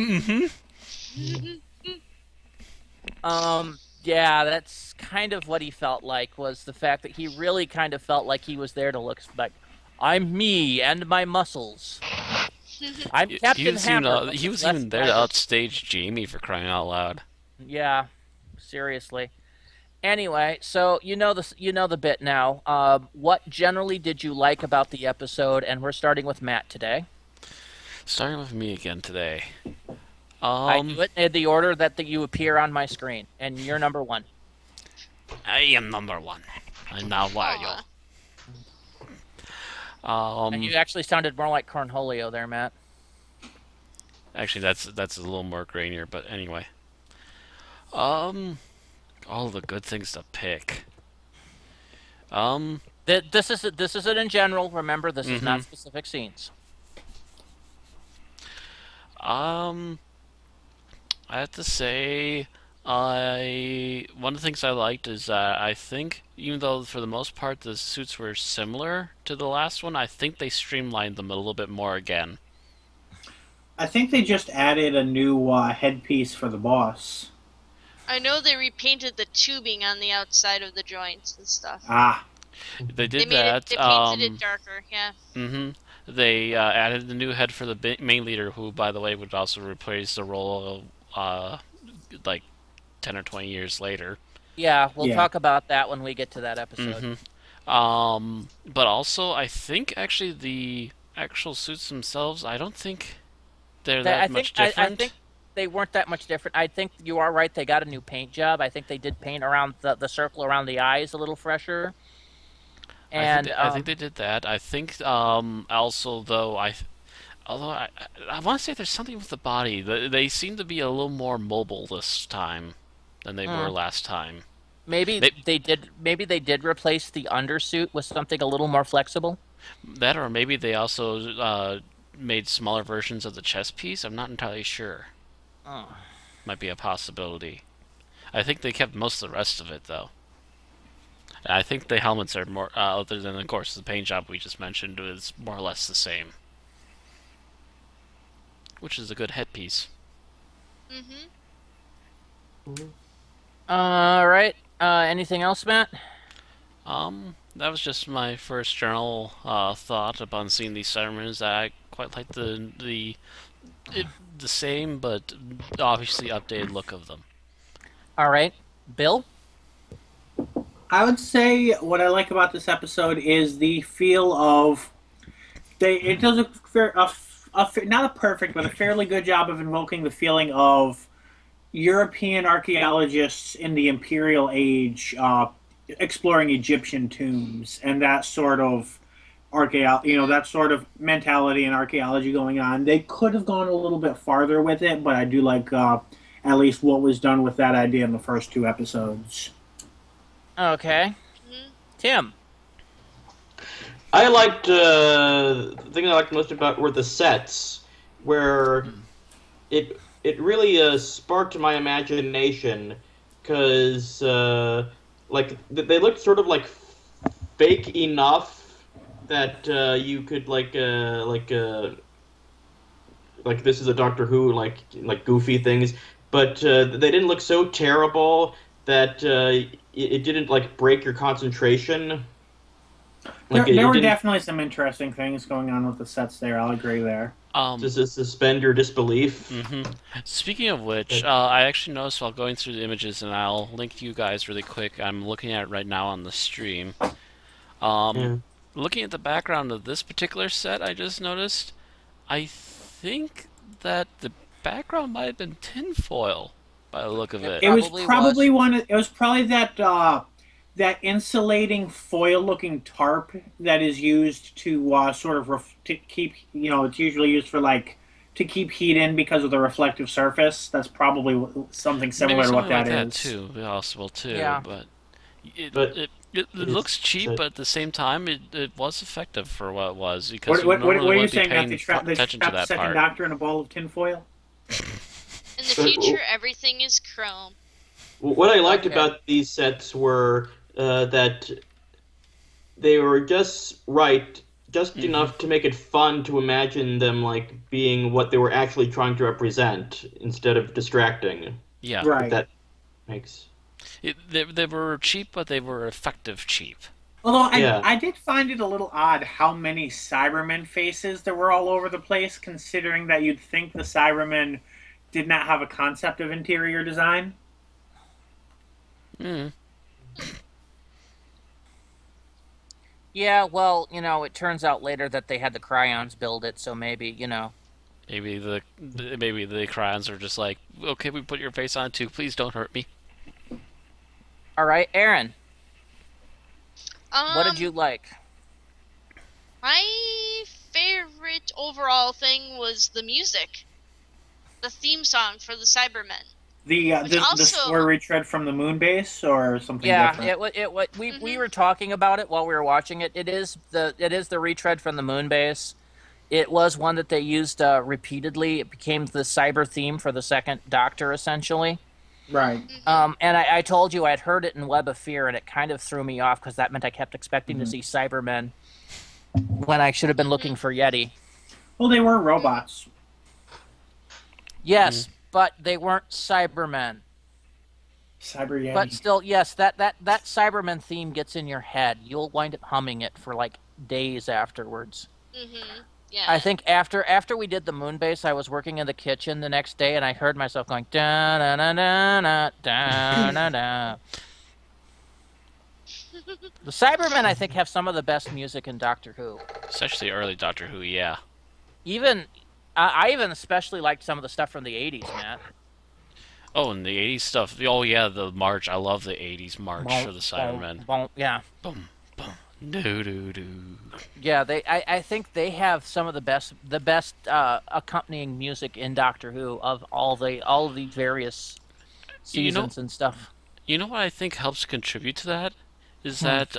Yeah, that's kind of what he felt like, was the fact that he really kind of felt like he was there to look like, I'm me and my muscles. I'm Captain Hammer. He was even there to outstage Jamie, for crying out loud. Yeah, seriously. Anyway, so you know the bit now. What generally did you like about the episode? And we're starting with Matt today. Starting with me again today. I do it in the order that you appear on my screen, and you're number 1. I am number 1. I'm now Wario. And you actually sounded more like Cornholio there, Matt. Actually, that's a little more grainier, but anyway. All the good things to pick. This isn't in general. Remember, this is not specific scenes. I have to say, one of the things I liked is I think, even though for the most part the suits were similar to the last one, I think they streamlined them a little bit more again. I think they just added a new headpiece for the boss. I know they repainted the tubing on the outside of the joints and stuff. Ah. They did They that. painted it darker, yeah. They added the new head for the main leader, who, by the way, would also replace the role of, like 10 or 20 years later. Yeah, we'll talk about that when we get to that episode. But also, I think actually the actual suits themselves, I don't think they're that much different. I think they weren't that much different. I think you are right. They got a new paint job. I think they did paint around the circle around the eyes a little fresher. And I think they did that. I think also though I want to say there's something with the body. They seem to be a little more mobile this time than they were last time. Maybe they did replace the undersuit with something a little more flexible. That, or maybe they also made smaller versions of the chest piece. I'm not entirely sure. Might be a possibility. I think they kept most of the rest of it though. I think the helmets are more, other than of course the paint job we just mentioned, is more or less the same. Which is a good headpiece. All right. Anything else, Matt? That was just my first general thought upon seeing these Cybermen. I quite like the same but obviously updated look of them. All right. Bill? I would say what I like about this episode is the feel of they. It does not a perfect, but a fairly good job of invoking the feeling of European archaeologists in the Imperial Age exploring Egyptian tombs and that sort of that sort of mentality and archaeology going on. They could have gone a little bit farther with it, but I do like at least what was done with that idea in the first two episodes. Okay. Mhm. Tim? I liked the thing I liked most about were the sets, where it really sparked my imagination, because like they looked sort of like fake enough that you could like this is a Doctor Who like goofy things, but they didn't look so terrible that it didn't like break your concentration. Like There it were didn't definitely some interesting things going on with the sets there. I'll agree there. Um, just suspend your disbelief. Speaking of which, I actually noticed while going through the images, and I'll link you guys really quick. I'm looking at it right now on the stream. Um, Yeah. Looking at the background of this particular set, I just noticed. I think that the background might have been tinfoil by the look of It it. It was probably was. probably one. It was probably that insulating foil-looking tarp that is used to sort of to keep. It's usually used for like to keep heat in because of the reflective surface. That's probably something Maybe similar to what something like that that is. too, possible too. Yeah. But it But it, it, it it's looks cheap, so but at the same time, it was effective for what it was because What you what what, normally what are you wouldn't be saying, Matt? paying They attention to trapped the that second part. Doctor in a ball of tinfoil? In the but future, everything is chrome. what I liked Okay. about these sets were that they were just right, just Hmm. enough to make it fun to imagine them like being what they were actually trying to represent instead of distracting. Yeah, If Right. that makes they were cheap, but they were effective cheap. Although yeah. I did find it a little odd how many Cybermen faces there were all over the place, considering that you'd think the Cybermen did not have a concept of interior design. Mm. Yeah, well, it turns out later that they had the Cryons build it, so maybe. Maybe the crayons are just like, okay, we put your face on it too. Please don't hurt me. All right, Aaron, what did you Um, like? my favorite overall thing was the music, the theme song for the Cybermen, which The square also, retread from the moon base or something Yeah, different. we hmm were talking about it while we were watching it. It is the retread from the moon base. It was one that they used repeatedly. It became the cyber theme for the second Doctor, essentially. Right. And I told you I'd heard it in Web of Fear, and it kind of threw me off because that meant I kept expecting to hmm see Cybermen when I should have been looking for Yeti. Well, they were robots. Mm. Yes, but they weren't Cybermen. Cyber But Yeti. still, yes, that Cybermen theme gets in your head. You'll wind up humming it for like days afterwards. yeah. I think after we did the moon base, I was working in the kitchen the next day, and I heard myself going da na na na na da na na. The Cybermen, I think, have some of the best music in Doctor Who. Especially early Doctor Who, yeah. Even I even especially liked some of the stuff from the '80s, Matt. Oh, and the '80s stuff. Oh yeah, the march. I love the '80s march Boom, for the boom, Cybermen. boom. Yeah, Boom, boom, do do do. yeah. I think they have some of the best accompanying music in Doctor Who of all the various You know, seasons and stuff. you know what I think helps contribute to that is Hmm. that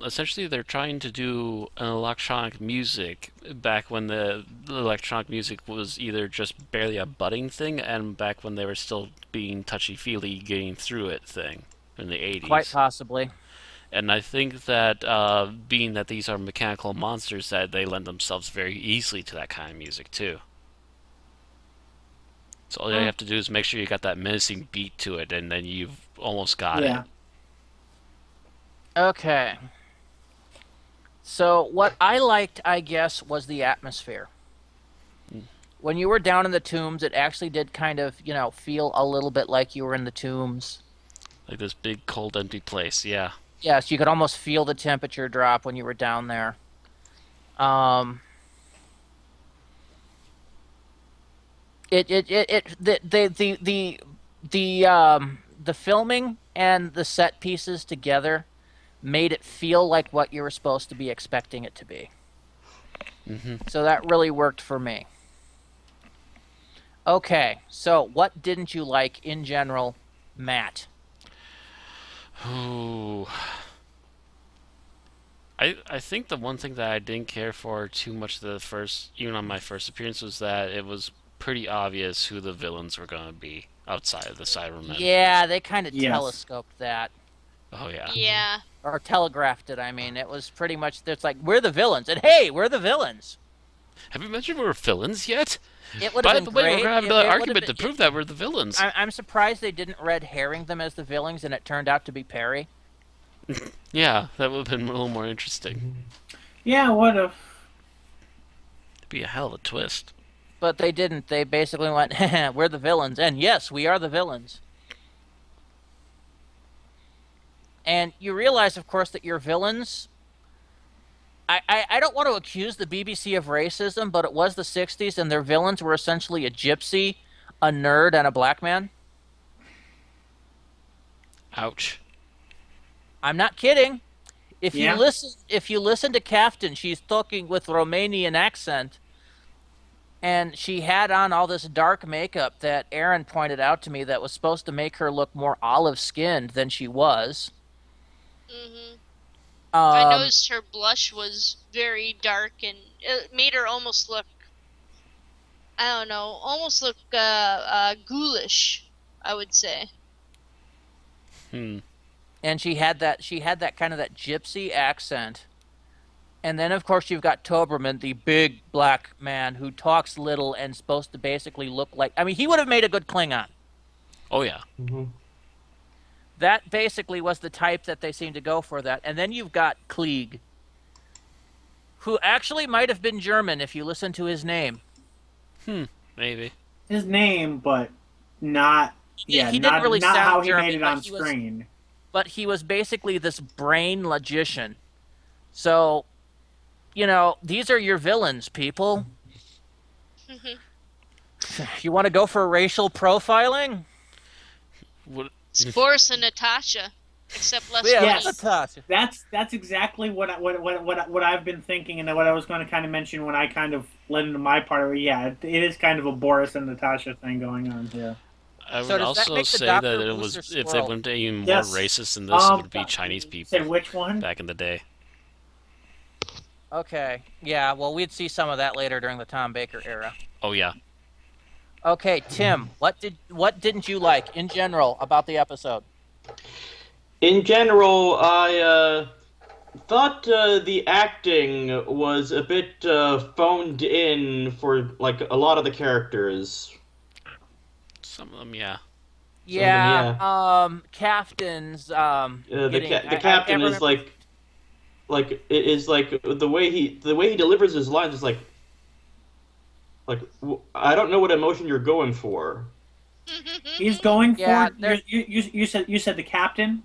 essentially they're trying to do an electronic music back when the electronic music was either just barely a budding thing, and back when they were still being touchy-feely, getting through it thing in the Quite '80s. possibly. And I think that being that these are mechanical monsters, that they lend themselves very easily to that kind of music too. So all you Hmm. have to do is make sure you got that menacing beat to it, and then you've almost got Yeah. Okay. So what I liked, I guess, was the atmosphere. When you were down in the tombs, it actually did kind of, feel a little bit like you were in the tombs. it. Like this big, cold, empty place. Yeah. Yes, you could almost feel the temperature drop when you were down there. Um, the filming and the set pieces together made it feel like what you were supposed to be expecting it to be. So that really worked for me. Okay, so what didn't you like in general, Matt? Ooh. I think the one thing that I didn't care for too much even on my first appearance, was that it was pretty obvious who the villains were going to be outside of the Cybermen. Yeah, they kind of Yes. telescoped that. Oh yeah. Yeah. Or telegraphed it, I mean. It was pretty much, it's like, we're the villains. And hey, we're the villains. Have you mentioned we're villains yet? It would By have the been way, great. we're going to have It another would've argument been- to prove that we're the villains. I'm surprised they didn't red herring them as the villains and it turned out to be Perry. Yeah, that would have been a little more interesting. Yeah, what if? It'd be a hell of a twist. But they didn't. They basically went, we're the villains. And yes, we are the villains. And you realize, of course, that your villains... I don't want to accuse the BBC of racism, but it was the 60s, and their villains were essentially a gypsy, a nerd, and a black man. Ouch. I'm not kidding. If Yeah. you listen to Captain, she's talking with Romanian accent, and she had on all this dark makeup that Aaron pointed out to me that was supposed to make her look more olive-skinned than she was. Hmm. I Um, noticed her blush was very dark, and it made her almost look, I don't know, ghoulish, I would say. and she had that kind of that gypsy accent. And then, of course, you've got Toberman, the big black man who talks little and supposed to basically look like... I mean, he would have made a good Klingon. Oh yeah. That basically was the type that they seemed to go for that. And then you've got Klieg, who actually might have been German if you listen to his name. Maybe. His name, but not. Yeah, he not, didn't really not sound how he German, made it but on he was- screen. But he was basically this brain logician. So, these are your villains, people. You want to go for racial profiling? What? It's Boris and Natasha, except less Yes. funny. Natasha. That's exactly what I've been thinking, and what I was going to kind of mention when I kind of led into my part of it. Yeah, it is kind of a Boris and Natasha thing going on here. I So would does that also make the say Doctor that it Booster was, if they squirrel? went even more Yes. racist than this, it would be Chinese people Say which one? back in the day. Okay. Yeah, well, we'd see some of that later during the Tom Baker era. Oh yeah. Okay, Tim, what didn't you like in general about the episode? In general, I thought the acting was a bit phoned in for like a lot of the characters. Some of them, yeah. Yeah, Captain's The getting- the I captain can't is remember- like it is like the way he delivers his lines is like I don't know what emotion you're going for. He's going Yeah, for there's- you said the captain.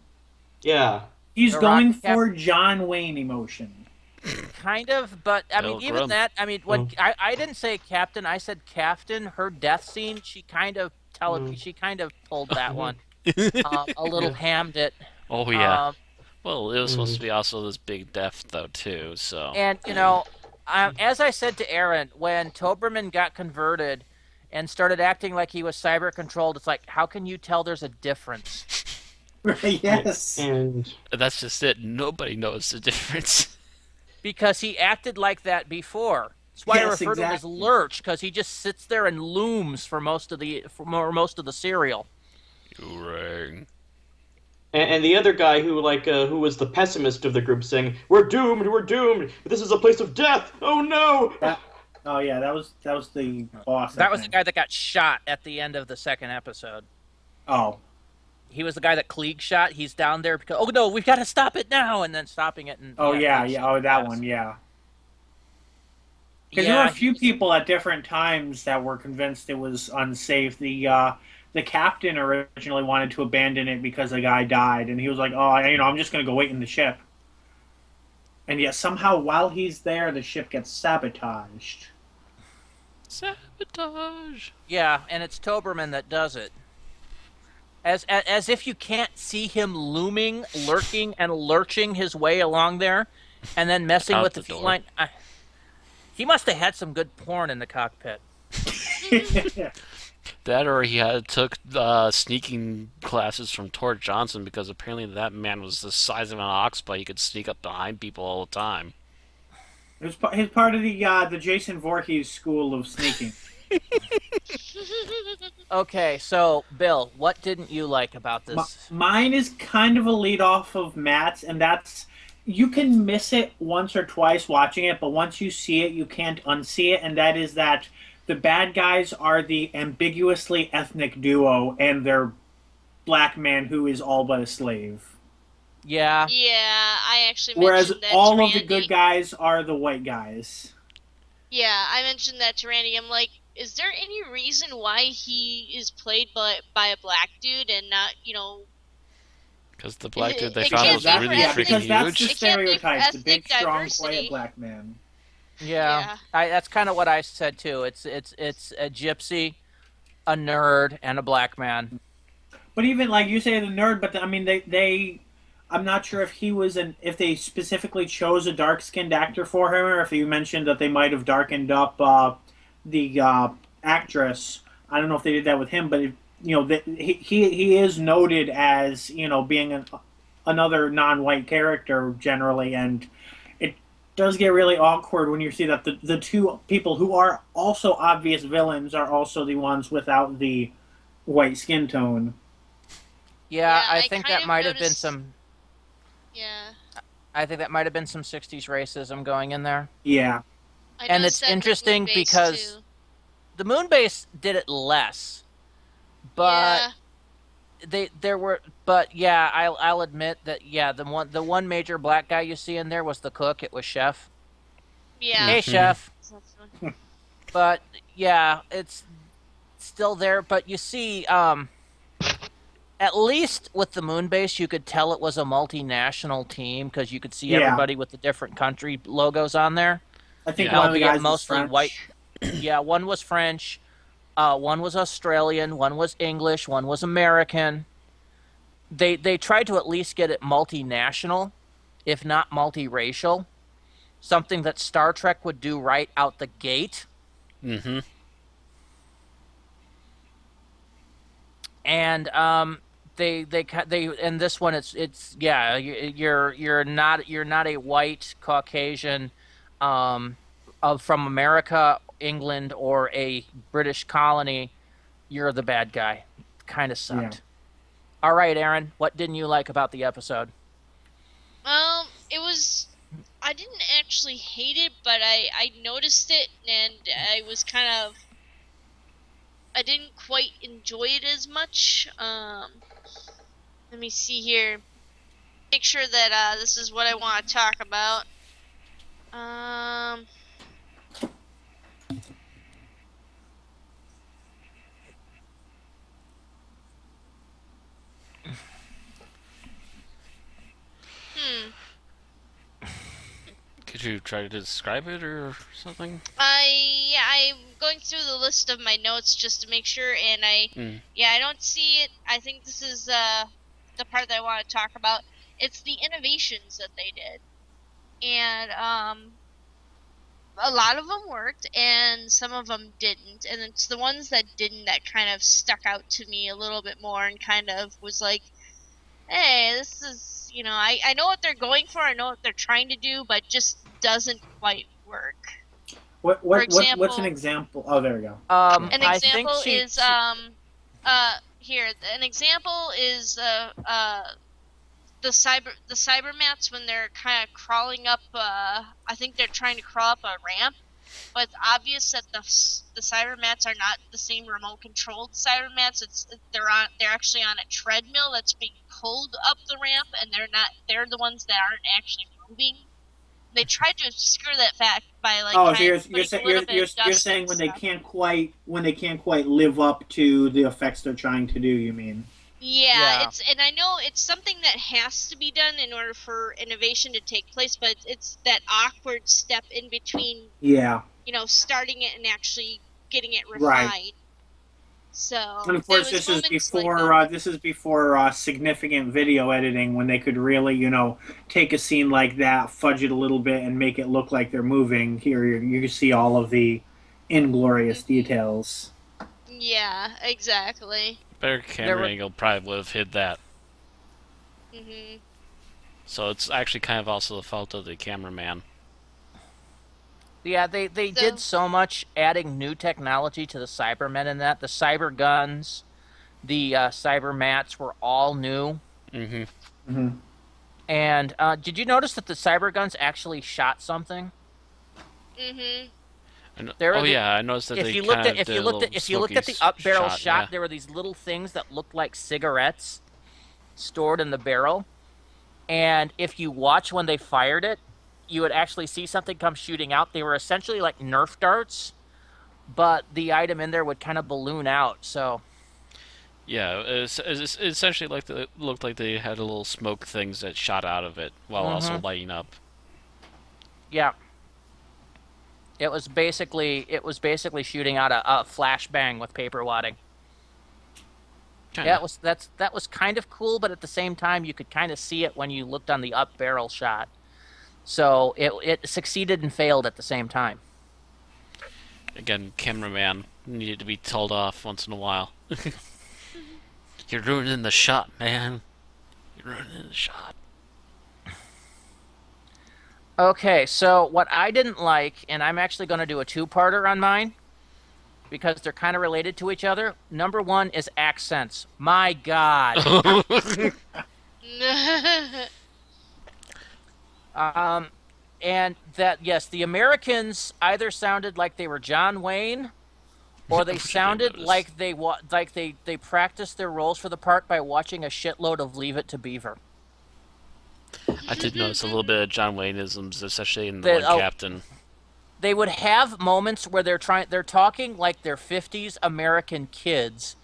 Yeah. He's The going Rock Cap- for John Wayne emotion. kind of, but I mean, Bill even Grum. that. I mean, when I didn't say Captain, I said Captain. Her death scene, she kind of pulled that one, a little hammed it. Oh yeah. Um, Well, it was supposed to be also this big death though too. So. And, as I said to Aaron, when Toberman got converted and started acting like he was cyber-controlled, it's like, how can you tell there's a difference? Yes. And That's just it. Nobody knows the difference. Because he acted like that before. That's why I Yes, refer to him as exactly. Lurch, because he just sits there and looms for most of the serial. You rang. and the other guy who who was the pessimist of the group saying, we're doomed, this is a place of death, oh no!" Oh yeah, that was the boss. That was the guy that got shot at the end of the second episode. Oh, he was the guy that Klieg shot. He's down there because, oh no, we've got to stop it now, and then stopping it. And Oh yeah, Klieg yeah. shot Oh, him that fast. one, yeah. Because there were Yeah, a few people at different times that were convinced it was unsafe. The captain originally wanted to abandon it because a guy died, and he was like, "Oh, I'm just going to go wait in the ship." And yet somehow, while he's there, the ship gets sabotaged. Sabotage. yeah, and it's Toberman that does it. As if you can't see him looming, lurking, and lurching his way along there, and then messing Out with the the fuel door. line. He must have had some good porn in the cockpit. That or he took sneaking classes from Tor Johnson because apparently that man was the size of an ox, but he could sneak up behind people all the time. It was his part of the Jason Voorhees school of sneaking. Okay, so Bill, what didn't you like about this? Mine is kind of a lead off of Matt's, and that's you can miss it once or twice watching it, but once you see it, you can't unsee it, and that is that the bad guys are the ambiguously ethnic duo and their black man who is all but a slave. Yeah, Yeah, I actually Whereas mentioned that to all of the Randy. good guys are the white guys. Yeah, I mentioned that to Randy. I'm like, is there any reason why he is played by a black dude and not, Because the black dude they it found can't was be for really ethnic- freaking because that's the huge. It can't be for stereotype: the big, ethnic strong, diversity. quiet black man. yeah. Yeah. That's kind of what I said too. It's a gypsy, a nerd, and a black man. But even like you say, the nerd. But I mean, they I'm not sure if they specifically chose a dark skinned actor for him, or if you mentioned that they might have darkened up the actress. I don't know if they did that with him, but he is noted as being another non-white character generally, and it does get really awkward when you see that the two people who are also obvious villains are also the ones without the white skin tone. Yeah, Yeah, I I think kind that of might have been noticed- some. Yeah. I think that might have been some '60s racism going in there. Yeah. I And noticed it's that in the interesting moon base, because too. the moon base did it less, but Yeah. but yeah, I'll admit that the one major black guy you see in there was the cook. It was Chef. Yeah. Hey, Chef. Definitely. But yeah, it's still there. But you see, at least with the moon base, you could tell it was a multinational team because you could see Yeah. everybody with the different country logos on there. I think Yeah. one of the Albeit guys was mostly French. white. Yeah, one was French, one was Australian, one was English, one was American. They tried to at least get it multinational, if not multiracial, something that Star Trek would do right out the gate. Mm-hmm. And they in this one it's yeah, you're not a white Caucasian from America, England, or a British colony. You're the bad guy. Kind of sucked. Yeah. All right, Aaron, what didn't you like about the episode? It was. I didn't actually hate it, but I noticed it, and I was kind of. I didn't quite enjoy it as much. Let me see here. Make sure that this is what I want to talk about. Um. Hmm. Could you try to describe it or something? I'm going through the list of my notes just to make sure, and I don't see it. I think this is the part that I want to talk about. It's the innovations that they did, and a lot of them worked, and some of them didn't, and it's the ones that didn't that kind of stuck out to me a little bit more, and kind of was like, hey, this is I know what they're going for, I know what they're trying to do, but just doesn't quite work. What's example- an example? Oh, there we go. An I example think is here. An example is the cybermats when they're kind of crawling up. I think they're trying to crawl up a ramp, but it's obvious that the Cybermats are not the same remote controlled Cybermats. They're actually on a treadmill that's being pulled up the ramp, and they're the ones that aren't actually moving. They tried to obscure that fact by Oh, so kind of putting a little bit of you're dust saying and stuff. when they can't quite live up to the effects they're trying to do, you mean? Yeah, Yeah. and I know it's something that has to be done in order for innovation to take place, but it's that awkward step in between, Yeah. starting it and actually getting it Right. refined. So And of there course, was moments like that. this is before significant video editing, when they could really, take a scene like that, fudge it a little bit, and make it look like they're moving. Here, you see all of the inglorious details. Yeah, exactly. Better There camera were angle probably would have hid that. Mhm. So it's actually kind of also the fault of the cameraman. Yeah, they did So so much adding new technology to the Cybermen in that. The cyber guns, the cyber mats were all new. Mm-hmm. Hmm. And did you notice that the cyber guns actually shot something? mhm. There are Oh the yeah, I noticed that if they you looked kind at of did a little if you looked smoky at the up barrel shot. shot, Yeah. there were these little things that looked like cigarettes stored in the barrel. And if you watch when they fired it, you would actually see something come shooting out. They were essentially like Nerf darts, but the item in there would kind of balloon out. So Yeah, it's essentially like looked like they had a little smoke things that shot out of it while also hmm lighting up. yeah, it was basically shooting out a flashbang with paper wadding. Yeah, Kinda. that was kind of cool, but at the same time, you could kind of see it when you looked on the up barrel shot. So it succeeded and failed at the same time. Again, cameraman needed to be told off once in a while. You're ruining the shot, man. You're ruining the shot. Okay, so what I didn't like, and I'm actually going to do a two-parter on mine because they're kind of related to each other. Number one is accents. My God. Um, and that, yes, the Americans either sounded like they were John Wayne, or they Which I didn't sounded notice. like they practiced their roles for the part by watching a shitload of Leave It to Beaver. I did notice a little bit of John Wayneisms, especially in the That one captain. they would have moments where they're talking like they're 50s American kids,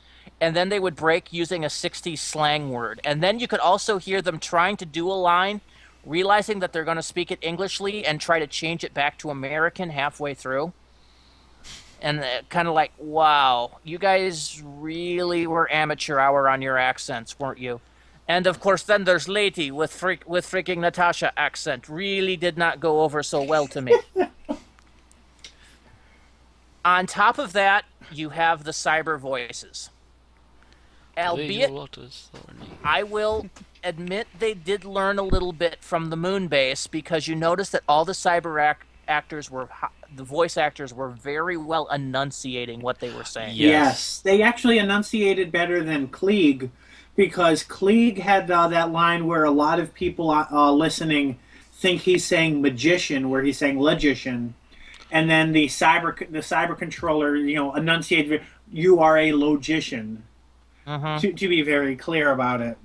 and then they would break using a 60s slang word. And then you could also hear them trying to do a line, realizing that they're going to speak it Englishly and try to change it back to American halfway through. And kind of like, wow, you guys really were amateur hour on your accents, weren't you? And of course, then there's Lady with freaking Natasha accent. Really did not go over so well to me. On top of that, you have the cyber voices. Albeit, I will admit they did learn a little bit from the moon base, because you notice that all the actors the voice actors were very well enunciating what they were saying. Yes. They actually enunciated better than Klieg, because Klieg had that line where a lot of people listening think he's saying magician, where he's saying logician, and then the cyber controller, enunciated, "You are a logician," to be very clear about it.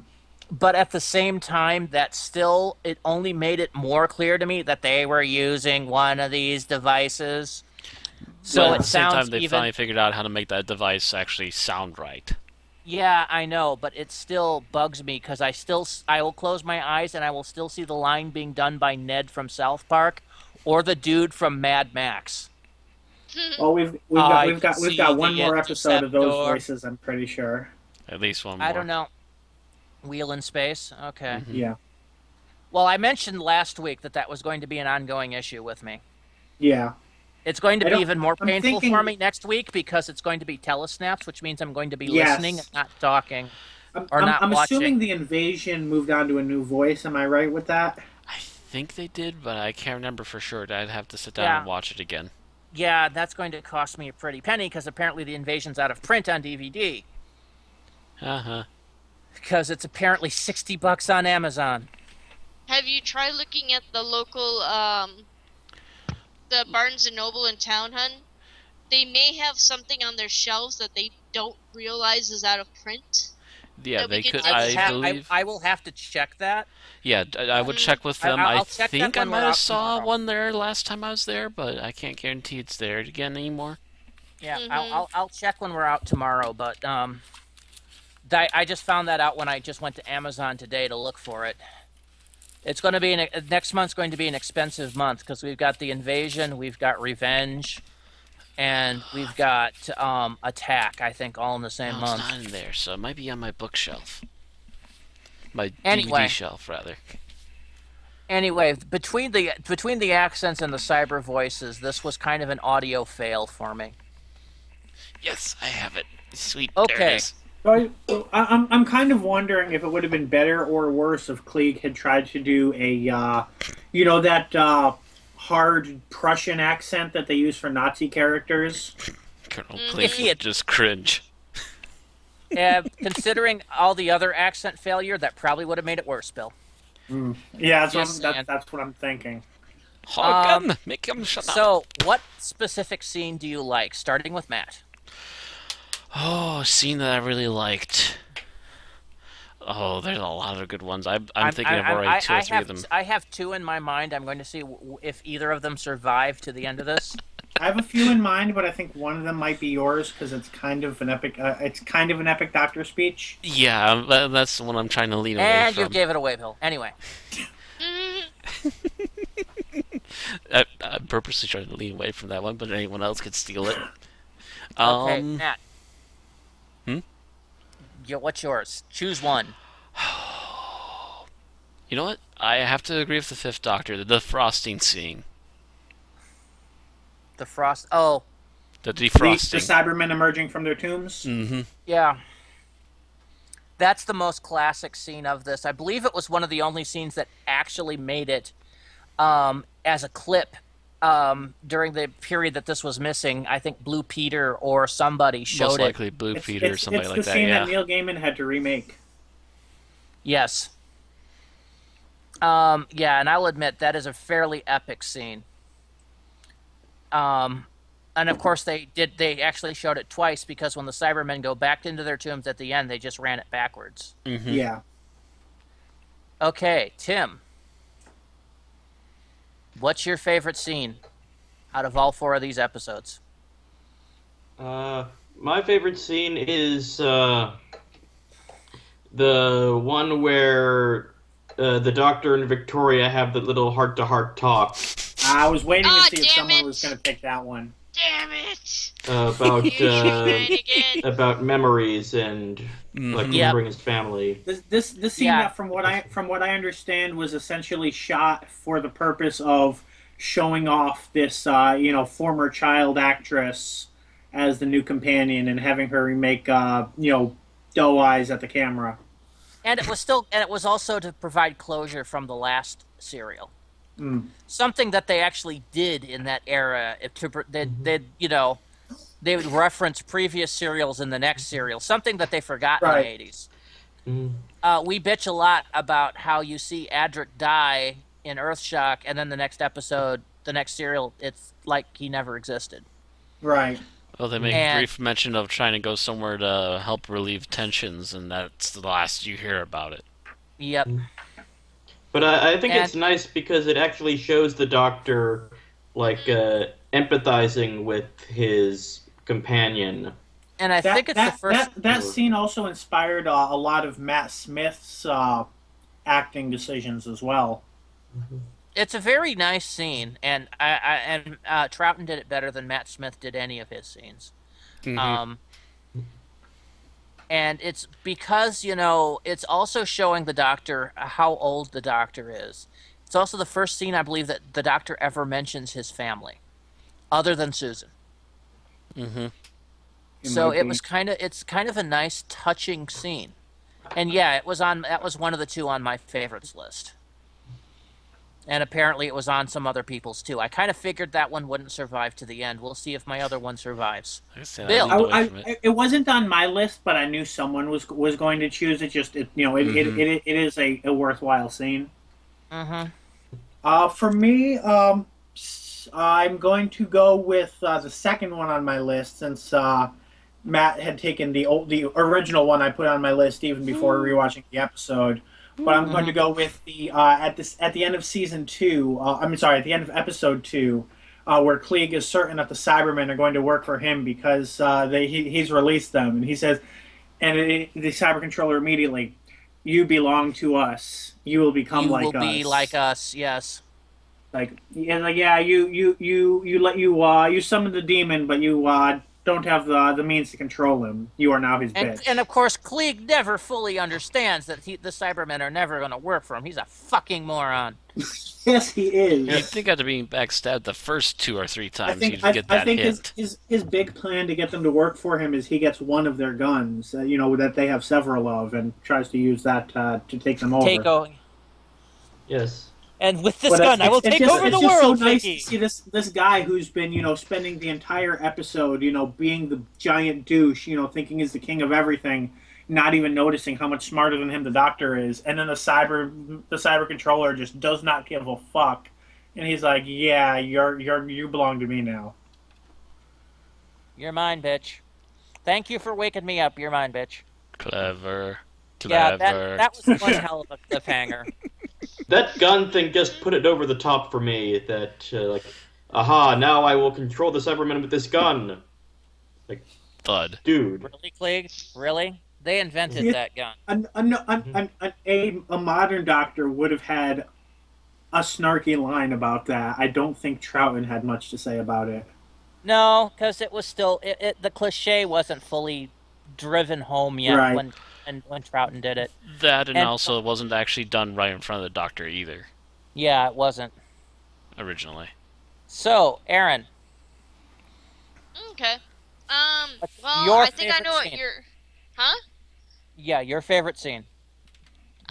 But at the same time, it only made it more clear to me that they were using one of these devices. So But at it the same time, sounds they even. finally figured out how to make that device actually sound right. Yeah, I know, but it still bugs me because I will close my eyes and I will still see the line being done by Ned from South Park or the dude from Mad Max. Well, I we've can see got one the more episode of those interceptor. voices, I'm pretty sure. At least one more. I don't know. Wheel in space? Okay. Yeah. Well, I mentioned last week that was going to be an ongoing issue with me. Yeah. It's going to I be don't- even more I'm painful thinking- for me next week because it's going to be telesnaps, which means I'm going to be Yes. listening and not talking. I'm, Or I'm, not I'm watching. assuming the invasion moved on to a new voice. Am I right with that? I think they did, but I can't remember for sure. I'd have to sit down Yeah. and watch it again. Yeah, that's going to cost me a pretty penny because apparently the invasion's out of print on DVD. Uh-huh. Because it's apparently $60 on Amazon. Have you tried looking at the local the Barnes and Noble in Town, hun, they may have something on their shelves that they don't realize is out of print. Yeah, that we they could could. dig I through. believe. I will have to check that. Yeah, I would check with them. I'll check that think I when might we're have out saw tomorrow. one there last time I was there, but I can't guarantee it's there again anymore. Yeah, Mhm. I'll check when we're out tomorrow. But I just found that out when I just went to Amazon today to look for it. It's going to be next month's going to be an expensive month because we've got the Invasion, we've got Revenge, and we've got Attack. I think all in the same No, month. it's not in there, so it might be on my bookshelf. My Anyway. DVD shelf, rather. Anyway, between the accents and the cyber voices, this was kind of an audio fail for me. Yes, I have it. Sweet. Okay. There it is. So I'm kind of wondering if it would have been better or worse if Klieg had tried to do a, that hard Prussian accent that they use for Nazi characters. Colonel Mhm. Klieg If he had- would just cringe. Considering all the other accent failure, that probably would have made it worse, Bill. Yeah, Yes, and- that's what I'm thinking. Hagen, make him shut up. So, what specific scene do you like? Starting with Matt. Oh, a scene that I really liked. Oh, there's a lot of good ones. I'm thinking of already two or three of them. I have two in my mind. I'm going to see if either of them survive to the end of this. I have a few in mind, but I think one of them might be yours because it's kind of an epic. It's kind of an epic doctor speech. Yeah, that's the one I'm trying to lean away And from. you gave it away, Bill. Anyway. I'm purposely trying to lean away from that one, but anyone else could steal it. Okay, Matt. Hmm? What's yours? Choose one. You know what? I have to agree with the Fifth Doctor. The defrosting scene. The Frost. Oh, The The defrosting. Cybermen emerging from their tombs. Mm-hmm. yeah. That's the most classic scene of this. I believe it was one of the only scenes that actually made it as a clip during the period that this was missing. I think Blue Peter or somebody showed Most it. likely Blue Peter or somebody it's like the that, scene yeah. that Neil Gaiman had to remake. Yes. Yeah, and I'll admit that is a fairly epic scene. And of course they actually showed it twice because when the Cybermen go back into their tombs at the end, they just ran it backwards. Mm-hmm. Yeah. Okay, Tim. What's your favorite scene out of all four of these episodes? My favorite scene is the one where the Doctor and Victoria have the little heart-to-heart talk I was waiting to Oh, see if damn someone it. was going to pick that one. Damn it! about Shenanigans. about memories and like Mhm. Yep. remembering his family. This scene Yeah. that from what I understand was essentially shot for the purpose of showing off this former child actress as the new companion and having her remake doe eyes at the camera. And it was also to provide closure from the last serial. Mm. Something that they actually did in that era. They would reference previous serials in the next serial. Something that they forgot Right. in the 80s. Mm. We bitch a lot about how you see Adric die in Earthshock, and then the next episode, the next serial, it's like he never existed. Right. Well, they make And- brief mention of trying to go somewhere to help relieve tensions, and that's the last you hear about it. Yep. But I think And- it's nice because it actually shows the Doctor like empathizing with his companion. And I think it's the first. That scene also inspired a lot of Matt Smith's acting decisions as well. It's a very nice scene, and Troughton did it better than Matt Smith did any of his scenes. Mhm. And it's because, it's also showing the Doctor how old the Doctor is. It's also the first scene, I believe, that the Doctor ever mentions his family, other than Susan. Mhm. So it's kind of a nice, touching scene. And yeah, that was one of the two on my favorites list. And apparently it was on some other people's too. I kind of figured that one wouldn't survive to the end. We'll see if my other one survives. Like I said, Bill. I leaned away from it. It wasn't on my list, but I knew someone was going to choose it. It is a worthwhile scene. Mm-hmm. For me, I'm going to go with the second one on my list since Matt had taken the original one I put on my list even before rewatching the episode. But I'm going to go with the at the end of season 2. At the end of episode 2, where Klieg is certain that the Cybermen are going to work for him because he's released them, and he says, the Cyber Controller immediately, "You belong to us. You will become like us. You will be like us." Yes. You summon the demon, but you don't have the means to control him. You are now his bitch. And of course, Klieg never fully understands that the Cybermen are never going to work for him. He's a fucking moron. Yes, he is. You'd think after being backstabbed the first 2 or 3 times, I you'd get that hint. His big plan to get them to work for him is he gets one of their guns, that they have several of, and tries to use that to take them over. Yes. And with this gun, I will take over the world. It's so nice to see this guy who's been, spending the entire episode, being the giant douche, thinking he's the king of everything, not even noticing how much smarter than him the Doctor is, and then the cyber controller just does not give a fuck, and he's like, "Yeah, you belong to me now. You're mine, bitch. Thank you for waking me up. You're mine, bitch." Clever. Yeah, that was one hell of a cliffhanger. That gun thing just put it over the top for me. That aha! Now I will control the Cybermen with this gun. Like, thud, dude. Really, Klieg? Really? They invented that gun. A modern Doctor would have had a snarky line about that. I don't think Troughton had much to say about it. No, because it was still the cliche wasn't fully driven home yet right. when Troughton did it. That and also it wasn't actually done right in front of the Doctor either. Yeah, it wasn't. Originally. So, Aaron. Okay. I think I know what scene? you're... Huh? Yeah, your favorite scene.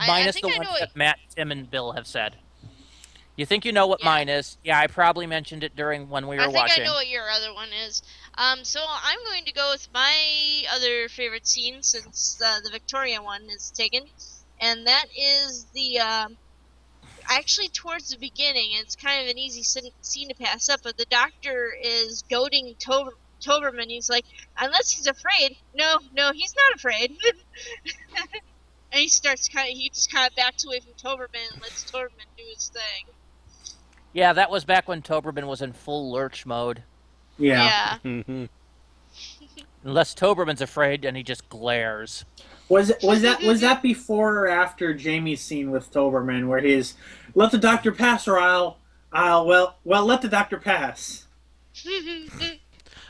Minus the ones that Matt, Tim, and Bill have said. You think you know what mine is? Yeah, I probably mentioned it when we were watching. I think I know what your other one is. So I'm going to go with my other favorite scene since the Victorian one is taken, and that is the actually towards the beginning. It's kind of an easy scene to pass up, but the Doctor is goading Toberman. He's like, unless he's afraid. No, he's not afraid. And he just kind of backs away from Toberman and lets Toberman do his thing. Yeah, that was back when Toberman was in full lurch mode. Yeah. Unless Toberman's afraid and he just glares. Was that before or after Jamie's scene with Toberman where he's let the Doctor pass or I'll let the Doctor pass.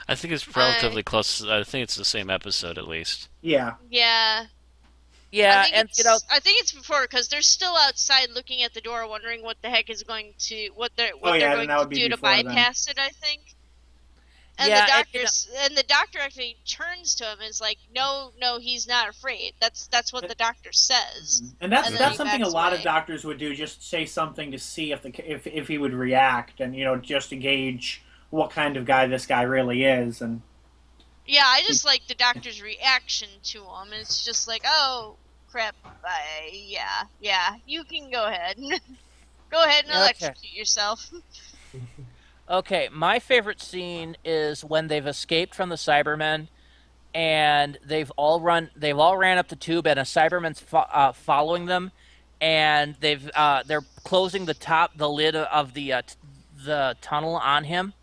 I think it's relatively close. I think it's the same episode at least. Yeah. Yeah. Yeah, I think it's before because they're still outside looking at the door, wondering what the heck is going to they're going to do to bypass it. I think. And the doctor actually turns to him and is like, "No, he's not afraid." That's what the Doctor says. And that's something a lot of doctors would do. Just say something to see if he would react, and just to gauge what kind of guy this guy really is. And yeah, I just like the Doctor's reaction to him. It's just like, "Oh crap! Yeah, you can go ahead. Go ahead and electrocute yourself." Okay, my favorite scene is when they've escaped from the Cybermen, and they've all ran up the tube, and a Cyberman's following them, and they're closing the lid of the tunnel on him,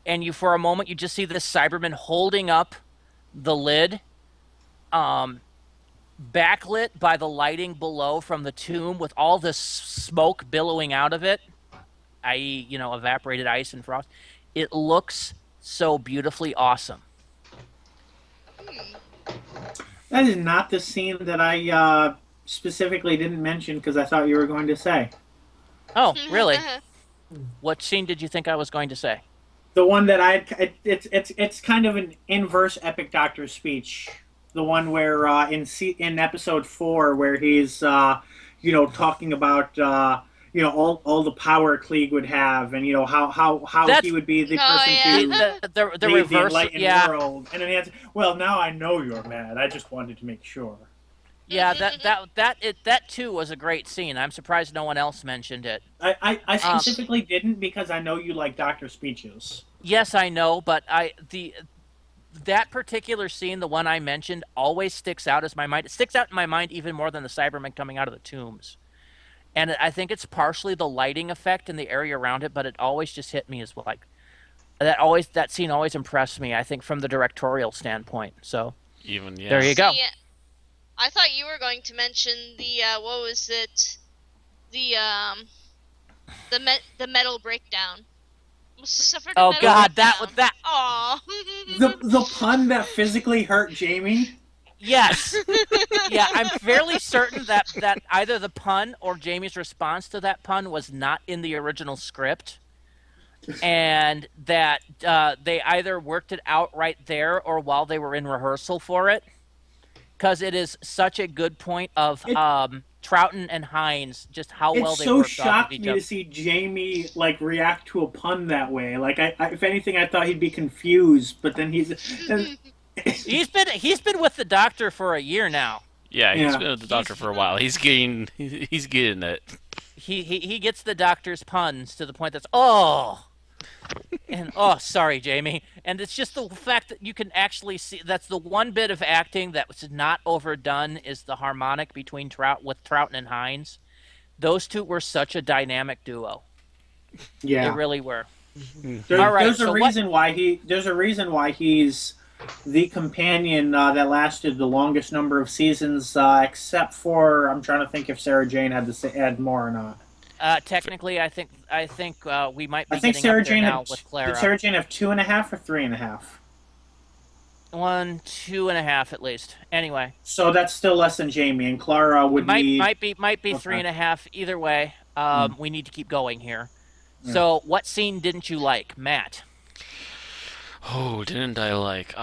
and for a moment you just see this Cyberman holding up the lid, backlit by the lighting below from the tomb with all this smoke billowing out of it, i.e., evaporated ice and frost. It looks so beautifully awesome. That is not the scene that I specifically didn't mention because I thought you were going to say. Oh, really? What scene did you think I was going to say? The one that it's kind of an inverse Epic Doctor speech. The one where in episode 4 where he's talking about all the power Klieg would have, and how he would be the person to the lead the enlightened world. And then he has, well, now I know you're mad. I just wanted to make sure. Yeah, that too was a great scene. I'm surprised no one else mentioned it. I Um, specifically didn't because I know you like Doctor speeches. yes, I know, but that particular scene, the one I mentioned, always sticks out as my mind. It sticks out in my mind even more than the Cybermen coming out of the tombs. And I think it's partially the lighting effect and the area around it, but it always just hit me as like that scene always impressed me. I think from the directorial standpoint. So Even there yeah. you go. See, I thought you were going to mention the what was it? The metal breakdown. Suffered a Oh metal God, breakdown. that Aw. The pun that physically hurt Jamie. yes. Yeah, I'm fairly certain that either the pun or Jamie's response to that pun was not in the original script, and that they either worked it out right there or while they were in rehearsal for it, because it is such a good point of It Troughton and Hines, just how it well they so worked off of shocked each me other. to see Jamie like react to a pun that way. Like if anything, I thought he'd be confused, but then and, He's been with the Doctor for a year now. Yeah, he's yeah. been with the doctor for a while. He's getting it. He gets the Doctor's puns to the point that's and sorry Jamie, and it's just the fact that you can actually see that's the one bit of acting that was not overdone is the harmonic between Troughton and Hines. Those two were such a dynamic duo. They Yeah. really were. There, All right, there's a so reason why he's the companion that lasted the longest number of seasons, except for I'm trying to think if Sarah Jane had more or not. technically, I think we might be I think getting Sarah up there Jane now had with did Clara. Sarah Jane have 2.5 or 3.5? 1, 2.5 at least. Anyway, So that's still less than Jamie, and Clara would need. might be Okay. 3.5. Either way, we need to keep going here. Yeah. So, what scene didn't you like, Matt? Oh, didn't I like?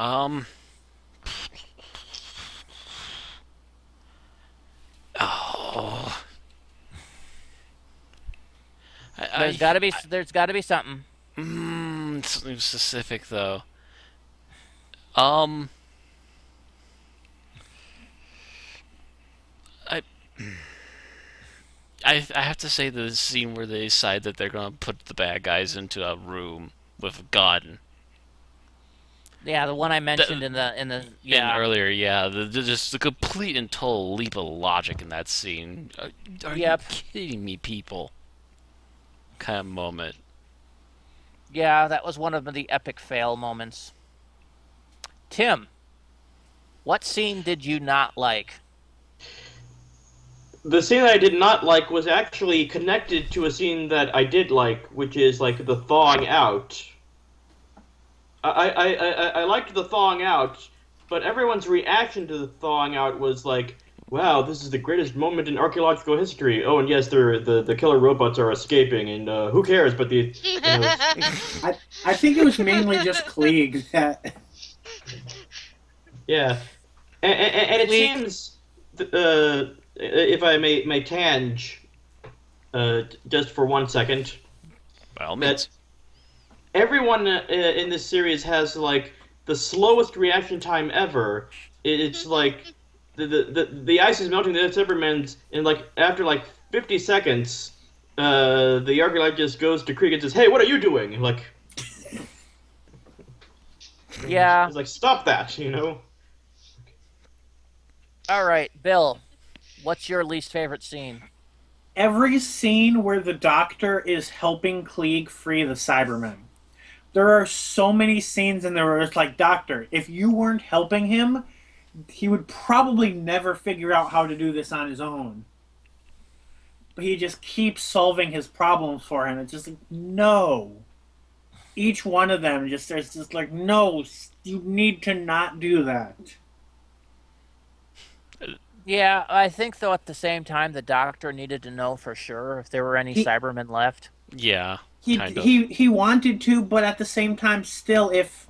Oh. There's got to be something. Something specific though. I I have to say the scene where they decide that they're gonna put the bad guys into a room with a gun. Yeah, the one I mentioned in the Earlier, yeah, just the complete and total leap of logic in that scene. Are Yep. you kidding me, people? Kind of moment. Yeah, that was one of the epic fail moments. Tim, what scene did you not like? The scene that I did not like was actually connected to a scene that I did like, which is like the thawing out. I liked the thawing out, but everyone's reaction to the thawing out was like, "Wow, this is the greatest moment in archaeological history." Oh, and yes, the killer robots are escaping, and who cares? But I think it was mainly just Klieg that. yeah, and it Klieg. seems, if I may tange, just for 1 second, By all means. everyone in this series has like the slowest reaction time ever. It's like the ice is melting the Cybermen in like after like 50 seconds. The archaeologist goes to Krieg and says, "Hey, what are you doing?" Like, Yeah. he's like, "Stop that!" You know. All right, Bill, what's your least favorite scene? Every scene where the Doctor is helping Klieg free the Cybermen. There are so many scenes in there where it's like, Doctor, if you weren't helping him, he would probably never figure out how to do this on his own. But he just keeps solving his problems for him. It's just like, no. Each one of them there's just like, no, you need to not do that. Yeah, I think though at the same time the Doctor needed to know for sure if there were any Cybermen left. Yeah, He kind of. he wanted to, but at the same time, still, if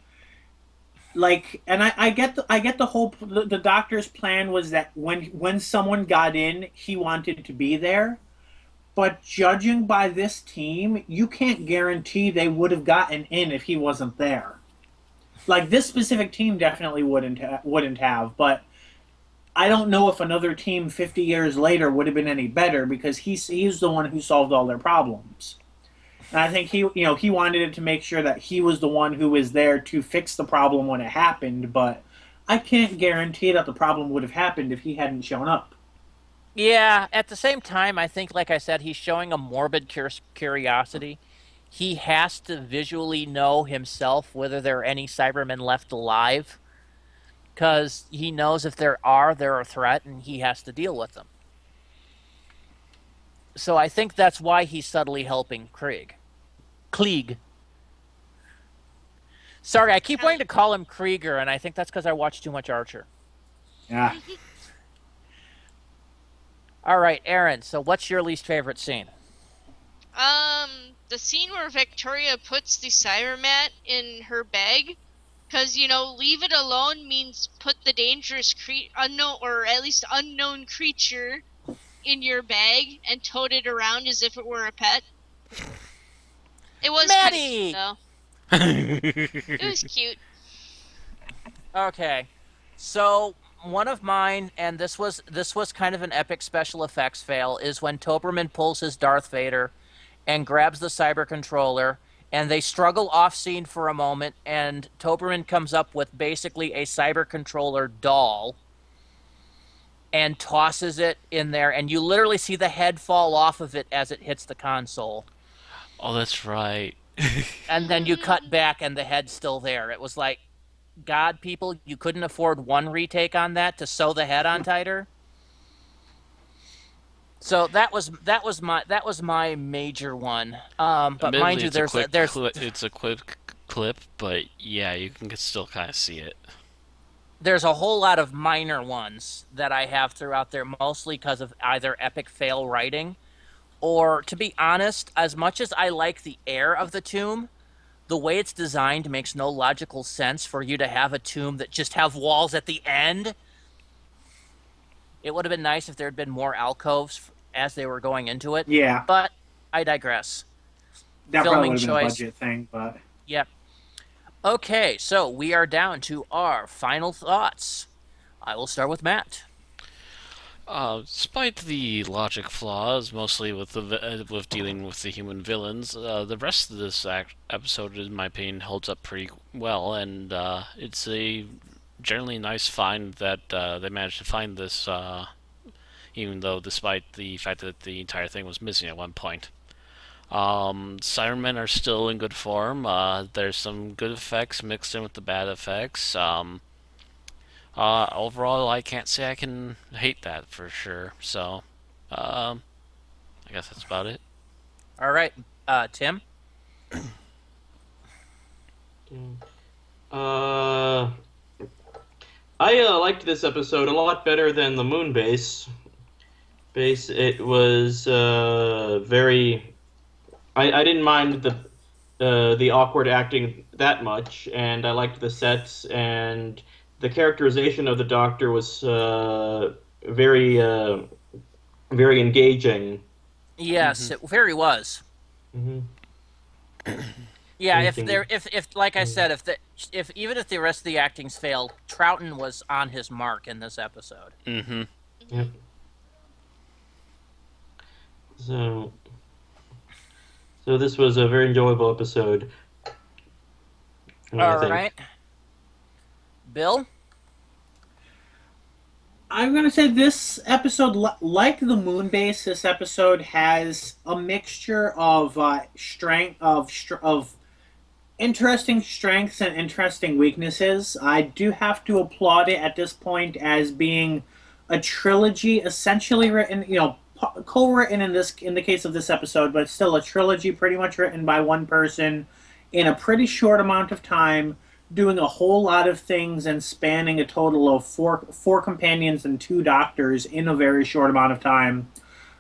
like, and I get the whole the Doctor's plan was that when someone got in, he wanted to be there. But judging by this team, you can't guarantee they would have gotten in if he wasn't there. Like this specific team definitely wouldn't have, but I don't know if another team 50 years later would have been any better because he's the one who solved all their problems. And I think he wanted it to make sure that he was the one who was there to fix the problem when it happened, but I can't guarantee that the problem would have happened if he hadn't shown up. Yeah, at the same time, I think, like I said, he's showing a morbid curiosity. He has to visually know himself whether there are any Cybermen left alive, because he knows if they're a threat, and he has to deal with them. So I think that's why he's subtly helping Klieg. Sorry, I keep wanting to call him Krieger, and I think that's because I watch too much Archer. Yeah. All right, Aaron, so what's your least favorite scene? The scene where Victoria puts the Cybermat in her bag, because, leave it alone means put the dangerous unknown, or at least unknown creature in your bag and tote it around as if it were a pet. It was Maddie! Kind of cute, though. It was cute. Okay, so one of mine, and this was kind of an epic special effects fail, is when Toberman pulls his Darth Vader and grabs the cyber controller, and they struggle off-scene for a moment, and Toberman comes up with basically a cyber controller doll and tosses it in there, and you literally see the head fall off of it as it hits the console. Oh, that's right. And then you cut back, and the head's still there. It was like, God, people, you couldn't afford one retake on that to sew the head on tighter. So that was my major one. But mind you, it's a quick clip, but yeah, you can still kind of see it. There's a whole lot of minor ones that I have throughout there, mostly because of either epic fail writing, or, to be honest, as much as I like the air of the tomb, the way it's designed makes no logical sense for you to have a tomb that just have walls at the end. It would have been nice if there had been more alcoves as they were going into it. Yeah. But I digress. That Filming probably would have been a choice. budget thing, but... Yep. Okay, so we are down to our final thoughts. I will start with Matt. Despite the logic flaws, mostly with with dealing with the human villains, the rest of this episode, in my opinion, holds up pretty well, and it's a generally nice find that they managed to find this, even though despite the fact that the entire thing was missing at one point. Cybermen are still in good form. There's some good effects mixed in with the bad effects. Overall, I can't say I can hate that for sure. So, I guess that's about it. All right, Tim. I liked this episode a lot better than the moon base. It was very. I didn't mind the awkward acting that much, and I liked the sets, and the characterization of the Doctor was very very engaging. Yes, it very was. Mm-hmm. Yeah, if like I said, if even if the rest of the actings failed, Troughton was on his mark in this episode. Mm-hmm. Yep. So this was a very enjoyable episode. All right, Bill. I'm going to say this episode, like the moon base, this episode has a mixture of of interesting strengths and interesting weaknesses. I do have to applaud it at this point as being a trilogy, essentially written, co-written in the case of this episode, but still a trilogy pretty much written by one person in a pretty short amount of time, doing a whole lot of things and spanning a total of four companions and 2 doctors in a very short amount of time.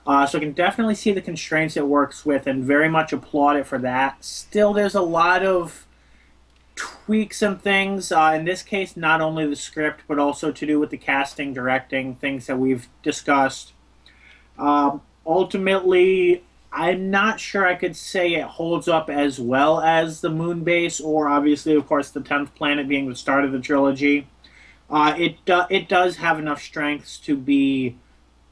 So I can definitely see the constraints it works with and very much applaud it for that. Still, there's a lot of tweaks and things. In this case, not only the script, but also to do with the casting, directing, things that we've discussed. Ultimately, I'm not sure I could say it holds up as well as the moon base, or obviously, of course, the 10th planet being the start of the trilogy. It does have enough strengths to be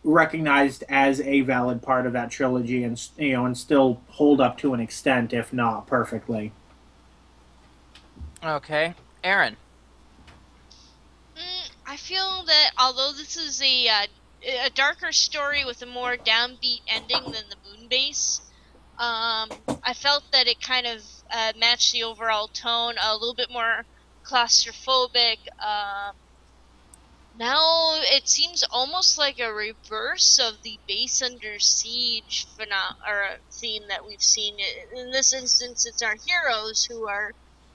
recognized as a valid part of that trilogy, and and still hold up to an extent, if not perfectly. Okay, Aaron. I feel that although this is a darker story with a more downbeat ending than the Moonbase, I felt that it kind of matched the overall tone, a little bit more claustrophobic. Now it seems almost like a reverse of the base under siege or theme that we've seen. In this instance, it's our heroes who are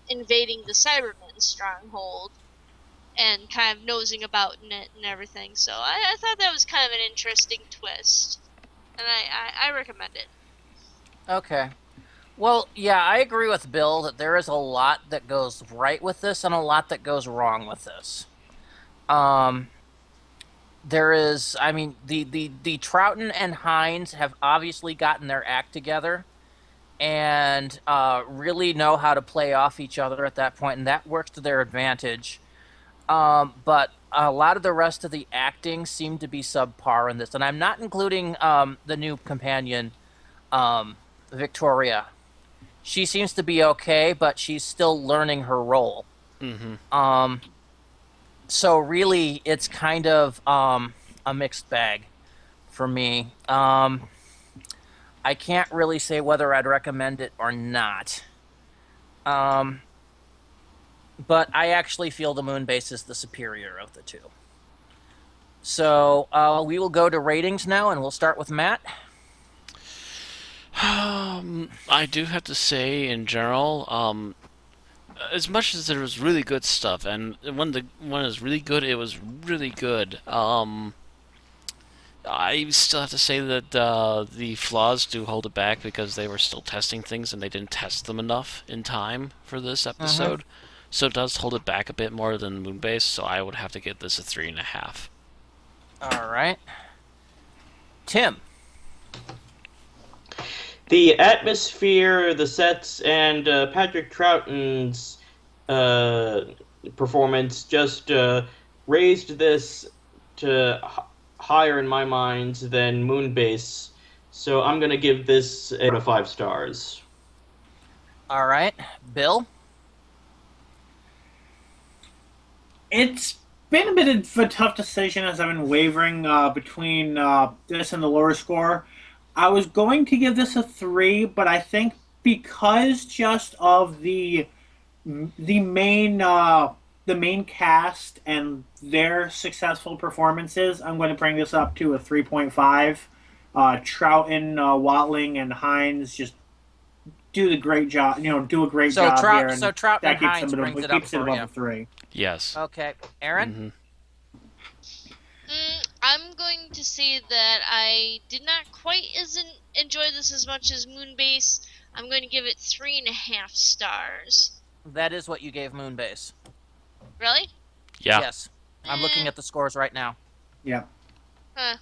invading the Cybermen stronghold and kind of nosing about in it and everything. So I thought that was kind of an interesting twist, and I recommend it. Okay. Well, yeah, I agree with Bill that there is a lot that goes right with this and a lot that goes wrong with this. Um, there is, I mean, the Troughton and Hines have obviously gotten their act together and really know how to play off each other at that point, and that works to their advantage. But a lot of the rest of the acting seemed to be subpar in this, and I'm not including the new companion, Victoria. She seems to be okay, but she's still learning her role. Um, so really, it's kind of a mixed bag for me. I can't really say whether I'd recommend it or not. Um, but I actually feel the Moonbase is the superior of the two. So we will go to ratings now, and we'll start with Matt. I do have to say, in general, as much as there was really good stuff, and when it was really good, it was really good. I still have to say that the flaws do hold it back because they were still testing things and they didn't test them enough in time for this episode. So it does hold it back a bit more than Moonbase. So I would have to give this a 3.5. All right. Tim. The atmosphere, the sets, and Patrick Troughton's performance just raised this to higher in my mind than Moonbase. So I'm going to give this out of 5 stars. All right. Bill. It's been a bit of a tough decision as I've been wavering between this and the lower score. I was going to give this a 3, but I think because just of the main cast and their successful performances, I'm going to bring this up to a 3.5. Troughton, Watling, and Hines just do the great job. Do a great job here. So Troughton and Hines keeps brings it up for above you. a 3. Yes. Okay, Aaron. I'm going to say that I did not quite enjoy this as much as Moonbase. I'm going to give it 3.5 stars. That is what you gave Moonbase. Really? Yeah. Yes. I'm looking at the scores right now. Yeah. Huh.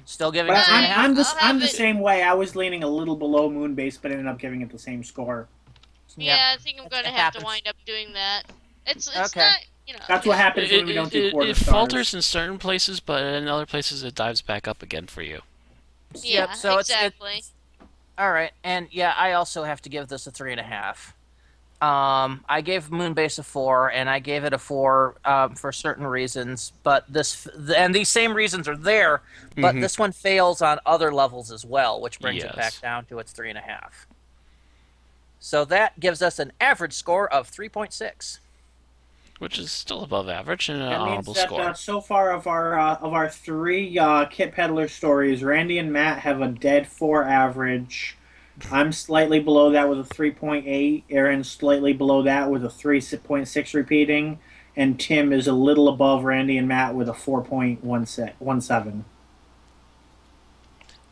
Still giving But it 3.5? I'm the same way. I was leaning a little below Moonbase, but ended up giving it the same score. Yeah, I think I'm going to have to wind up doing that. It's okay. Not, That's what happens when we don't do quarter stars. It falters in certain places, but in other places it dives back up again for you. Yeah, so exactly. All right, and yeah, I also have to give this a 3.5. I gave Moonbase a 4, and I gave it a 4 for certain reasons, but these same reasons are there, but this one fails on other levels as well, which brings it back down to its 3.5. So that gives us an average score of 3.6. Which is still above average and an that honorable means that, score. So far of our 3 Kit Peddler stories, Randy and Matt have a dead 4 average. I'm slightly below that with a 3.8. Aaron's slightly below that with a 3.6 repeating. And Tim is a little above Randy and Matt with a 4.17.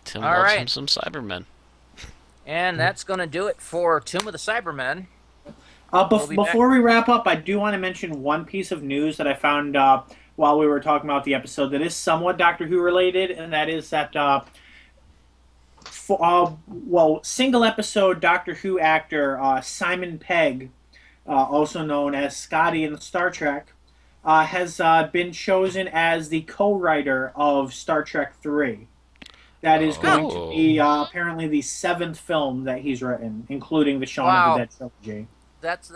Tim loves him some Cybermen. And that's going to do it for Tomb of the Cybermen. Before we wrap up, I do want to mention one piece of news that I found while we were talking about the episode that is somewhat Doctor Who related, and that is that single episode Doctor Who actor Simon Pegg, also known as Scotty in Star Trek, has been chosen as the co-writer of Star Trek 3. That is going to be apparently the 7th film that he's written, including the Shaun of the Dead trilogy.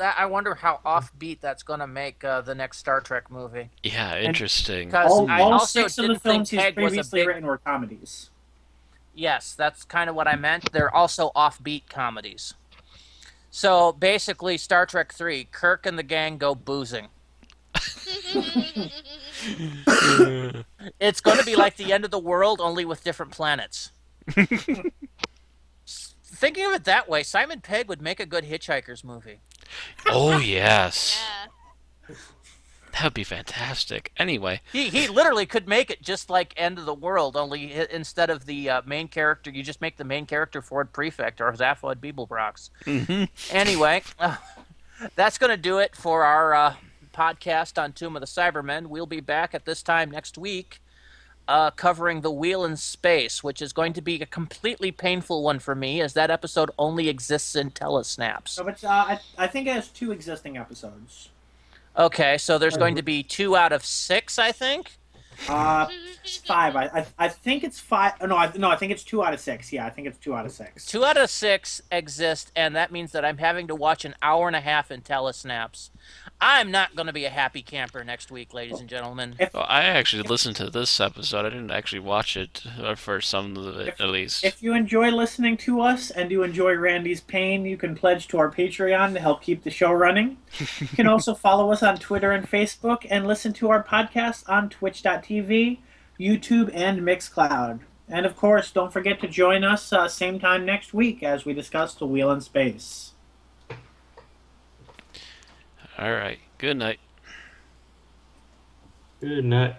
I wonder how offbeat that's going to make the next Star Trek movie. Yeah, interesting. Because I all also 6 of the didn't films think he's Pegg was a previously big. written were comedies. Yes, that's kind of what I meant. They're also offbeat comedies. So basically, Star Trek 3, Kirk and the gang go boozing. It's going to be like the end of the world, only with different planets. Thinking of it that way, Simon Pegg would make a good Hitchhiker's movie. Oh, yes. Yeah. That would be fantastic. Anyway. He literally could make it just like End of the World, only instead of the main character, you just make the main character Ford Prefect or Zaphod Beeblebrox. Anyway, that's going to do it for our podcast on Tomb of the Cybermen. We'll be back at this time next week covering The Wheel in Space, which is going to be a completely painful one for me, as that episode only exists in telesnaps. No, but I think it has 2 existing episodes. Okay, so there's going to be 2 out of 6, I think? 5. I think it's 5. No, I think it's 2 out of 6. Yeah, I think it's 2 out of 6. 2 out of 6 exist, and that means that I'm having to watch an hour and a half in telesnaps. I'm not going to be a happy camper next week, ladies and gentlemen. Well, I actually listened to this episode. I didn't actually watch it for some of it, at least. If you enjoy listening to us and you enjoy Randy's pain, you can pledge to our Patreon to help keep the show running. You can also follow us on Twitter and Facebook and listen to our podcast on twitch.tv, YouTube, and Mixcloud. And of course, don't forget to join us same time next week as we discuss The Wheel in Space. All right. Good night. Good night.